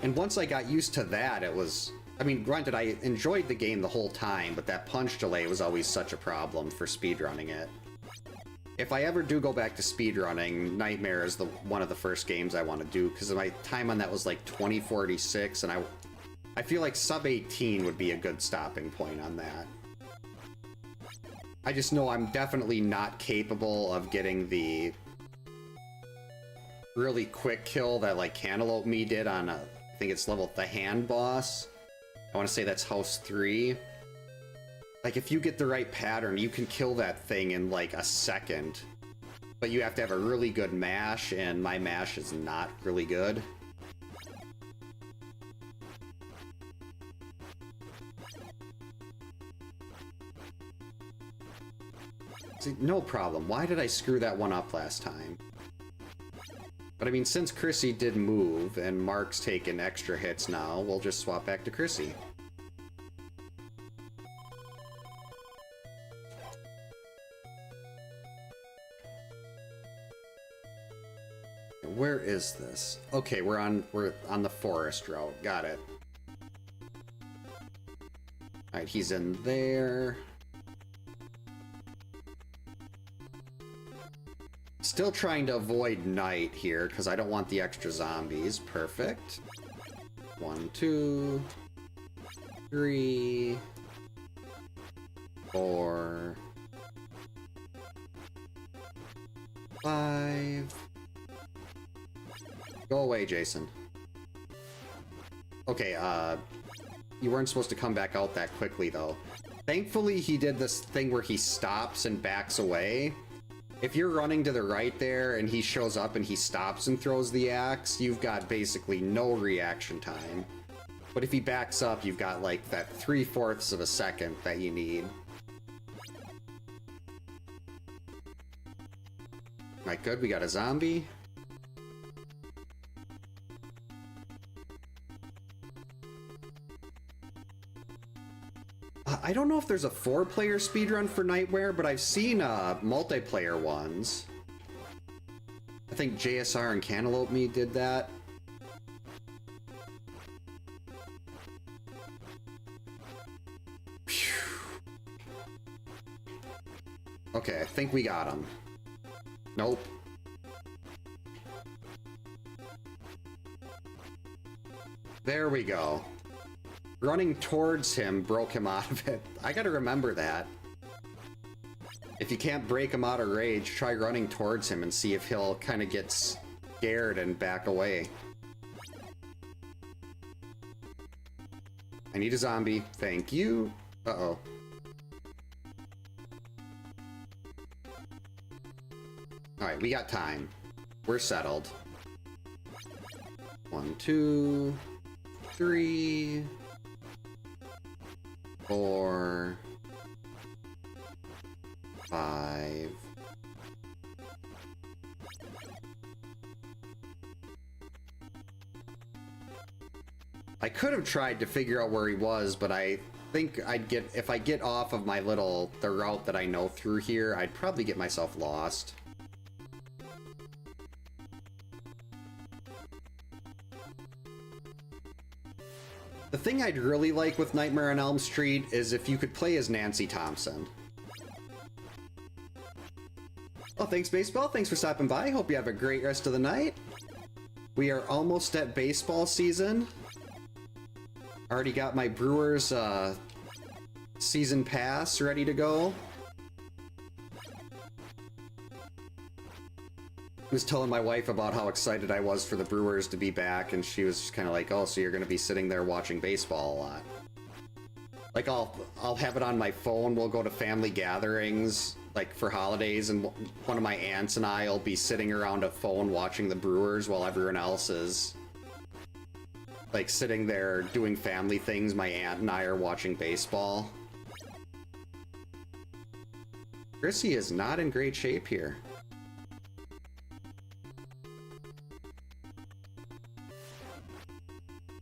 And once I got used to that, it was... I mean, granted, I enjoyed the game the whole time, but that punch delay was always such a problem for speedrunning it. If I ever do go back to speedrunning, Nightmare is one of the first games I want to do, because my time on that was like 2046, and I feel like sub 18 would be a good stopping point on that. I just know I'm definitely not capable of getting the really quick kill that like Cantaloupe Me did on I think it's the hand boss. I want to say that's house 3. Like, if you get the right pattern, you can kill that thing in like a second. But you have to have a really good mash, and my mash is not really good. See, no problem. Why did I screw that one up last time? But I mean, since Chrissy did move, and Mark's taking extra hits now, we'll just swap back to Chrissy. Where is this? Okay, we're on the forest route. Got it. Alright, he's in there. Still trying to avoid night here, because I don't want the extra zombies. Perfect. 1, 2, 3, 4, 5. Go away, Jason. Okay, you weren't supposed to come back out that quickly, though. Thankfully, he did this thing where he stops and backs away. If you're running to the right there and he shows up and he stops and throws the axe, you've got basically no reaction time. But if he backs up, you've got like that 3/4 of a second that you need. Alright, good, we got a zombie. I don't know if there's a 4-player speedrun for Nightmare, but I've seen multiplayer ones. I think JSR and Cantaloupe Me did that. Phew. Okay, I think we got him. Nope. There we go. Running towards him broke him out of it. I gotta remember that. If you can't break him out of rage, try running towards him and see if he'll kind of get scared and back away. I need a zombie. Thank you. Uh-oh. Alright, we got time. We're settled. 1, 2, 3, 4, 5. I could have tried to figure out where he was, but I think if I get off of the route that I know through here, I'd probably get myself lost. The thing I'd really like with Nightmare on Elm Street is if you could play as Nancy Thompson. Oh, thanks, Baseball. Thanks for stopping by. Hope you have a great rest of the night. We are almost at baseball season. Already got my Brewers season pass ready to go. I was telling my wife about how excited I was for the Brewers to be back, and she was just kind of like, oh, so you're going to be sitting there watching baseball a lot. Like, I'll have it on my phone, we'll go to family gatherings, like, for holidays, and one of my aunts and I will be sitting around a phone watching the Brewers while everyone else is, like, sitting there doing family things. My aunt and I are watching baseball. Chrissy is not in great shape here.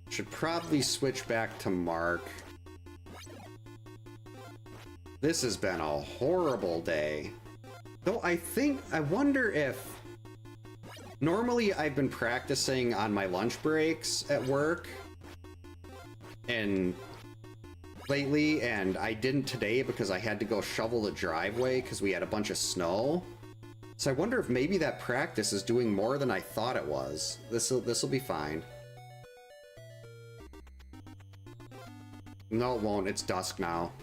Should probably switch back to Mark. This has been a horrible day. Though I wonder if... Normally I've been practicing on my lunch breaks at work. And lately, and I didn't today because I had to go shovel the driveway because we had a bunch of snow. So I wonder if maybe that practice is doing more than I thought it was. This'll be fine. No, it won't. It's dusk now.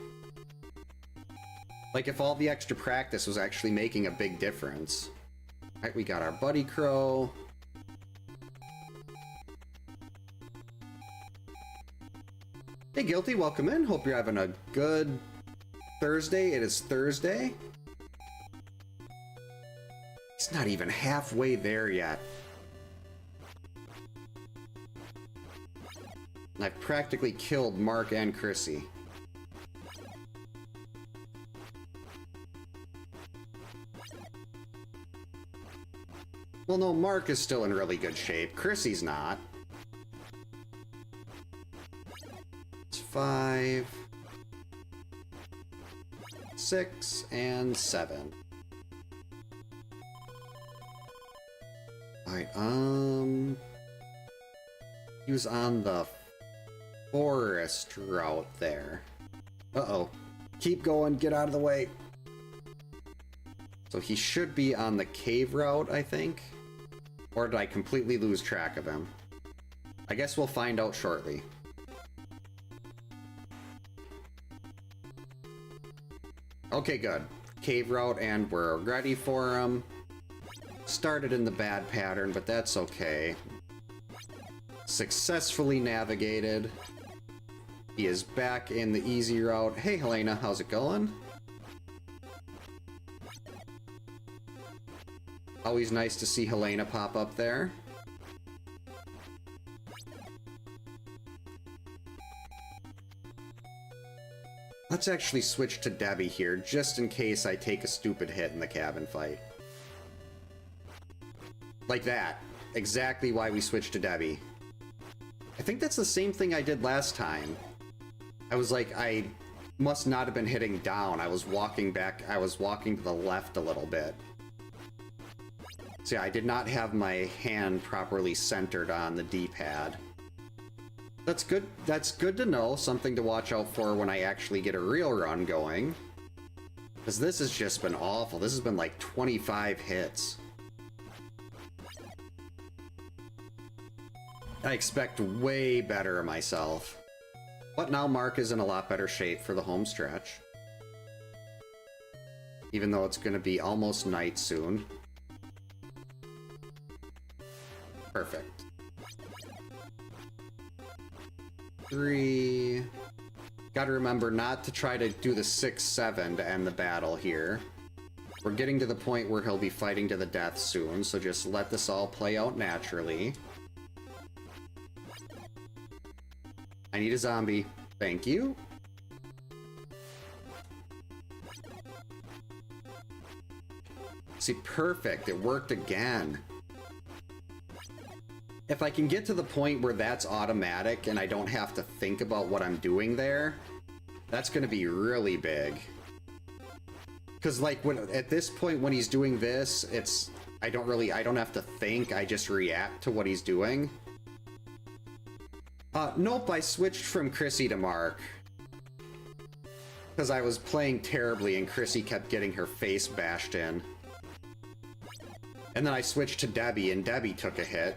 Like, if all the extra practice was actually making a big difference. Alright, we got our Buddy Crow. Hey, Guilty, welcome in. Hope you're having a good Thursday. It is Thursday. He's not even halfway there yet. I've practically killed Mark and Chrissy. Well, no, Mark is still in really good shape. Chrissy's not. It's 5, 6, and 7. Alright, he was on the forest route there. Uh-oh. Keep going, get out of the way. So he should be on the cave route, I think. Or did I completely lose track of him? I guess we'll find out shortly. Okay, good. Cave route, and we're ready for him. Started in the bad pattern, but that's okay. Successfully navigated. He is back in the easy route. Hey, Helena, how's it going? Always nice to see Helena pop up there. Let's actually switch to Debbie here, just in case I take a stupid hit in the cabin fight. Like that. Exactly why we switched to Debbie. I think that's the same thing I did last time. I was like, I must not have been hitting down. I was walking to the left a little bit. So yeah, I did not have my hand properly centered on the D-pad. That's good. That's good to know. Something to watch out for when I actually get a real run going. Because this has just been awful. This has been like 25 hits. I expect way better of myself. But now Mark is in a lot better shape for the home stretch. Even though it's going to be almost night soon. Perfect. 3. Gotta remember not to try to do the 6-7 to end the battle here. We're getting to the point where he'll be fighting to the death soon, so just let this all play out naturally. I need a zombie. Thank you. See, perfect. It worked again. If I can get to the point where that's automatic and I don't have to think about what I'm doing there, that's going to be really big. Because like at this point when he's doing this, I don't have to think, I just react to what he's doing. Nope, I switched from Chrissy to Mark. Because I was playing terribly and Chrissy kept getting her face bashed in. And then I switched to Debbie and Debbie took a hit.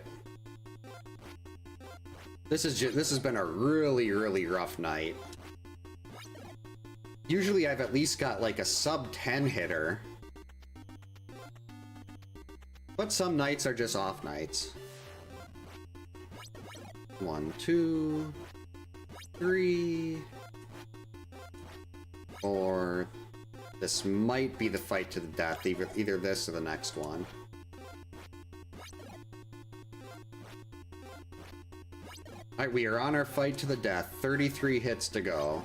This has been a really, really rough night. Usually I've at least got like a sub 10 hitter. But some nights are just off nights. 1, 2, 3, 4. This might be the fight to the death, either this or the next one. Alright, we are on our fight to the death. 33 hits to go.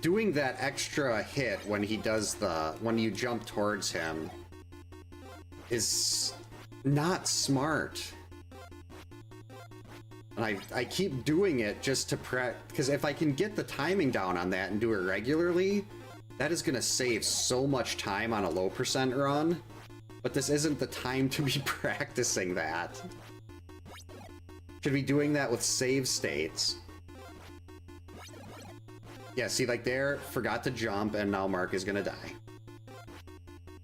Doing that extra hit when he does when you jump towards him is not smart. And I keep doing it just to because if I can get the timing down on that and do it regularly, that is going to save so much time on a low percent run. But this isn't the time to be practicing that. Should be doing that with save states. Yeah, see, like there, forgot to jump, and now Mark is gonna die.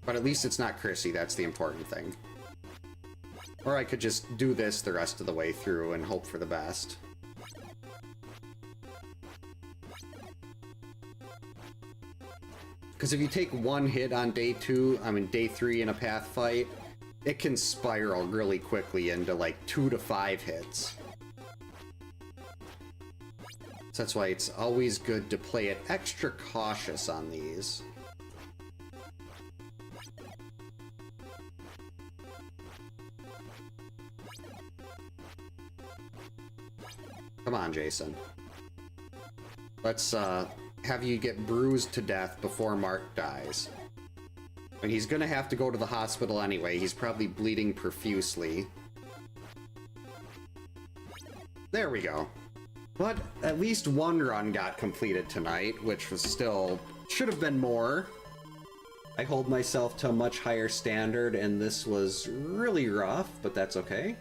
But at least it's not Chrissy, that's the important thing. Or I could just do this the rest of the way through and hope for the best. Because if you take one hit on day 3 in a path fight, it can spiral really quickly into like 2 to 5 hits. So that's why it's always good to play it extra cautious on these. Come on, Jason. Let's have you get bruised to death before Mark dies. And he's gonna have to go to the hospital anyway. He's probably bleeding profusely. There we go. But at least one run got completed tonight, which was still... should have been more. I hold myself to a much higher standard, and this was really rough, but that's okay.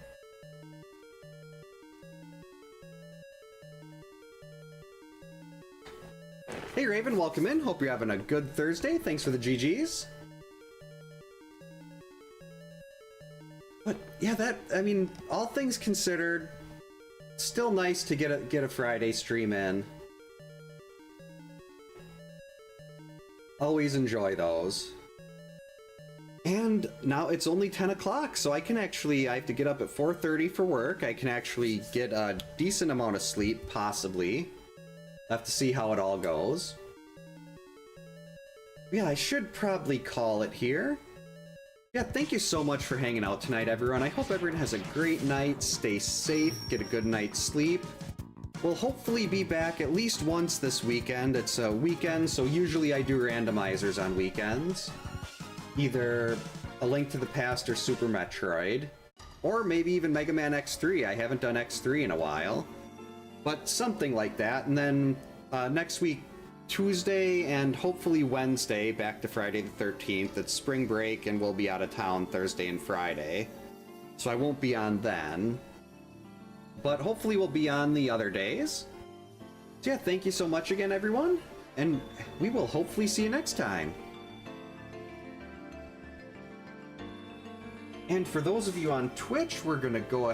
Hey Raven, welcome in. Hope you're having a good Thursday. Thanks for the GGs. But yeah, I mean, all things considered, still nice to get a Friday stream in. Always enjoy those. And now it's only 10 o'clock, so I have to get up at 4:30 for work. I can actually get a decent amount of sleep, possibly. I'll have to see how it all goes. Yeah, I should probably call it here. Yeah, thank you so much for hanging out tonight, everyone. I hope everyone has a great night, stay safe, get a good night's sleep. we'll hopefully be back at least once this weekend. It's a weekend, so usually I do randomizers on weekends. Either A Link to the Past or Super Metroid. Or maybe even Mega Man X3. I haven't done X3 in a while. But something like that. And then next week, Tuesday and hopefully Wednesday, back to Friday the 13th. It's spring break and we'll be out of town Thursday and Friday. So I won't be on then. But hopefully we'll be on the other days. So yeah, thank you so much again, everyone. And we will hopefully see you next time. And for those of you on Twitch, we're going to go ahead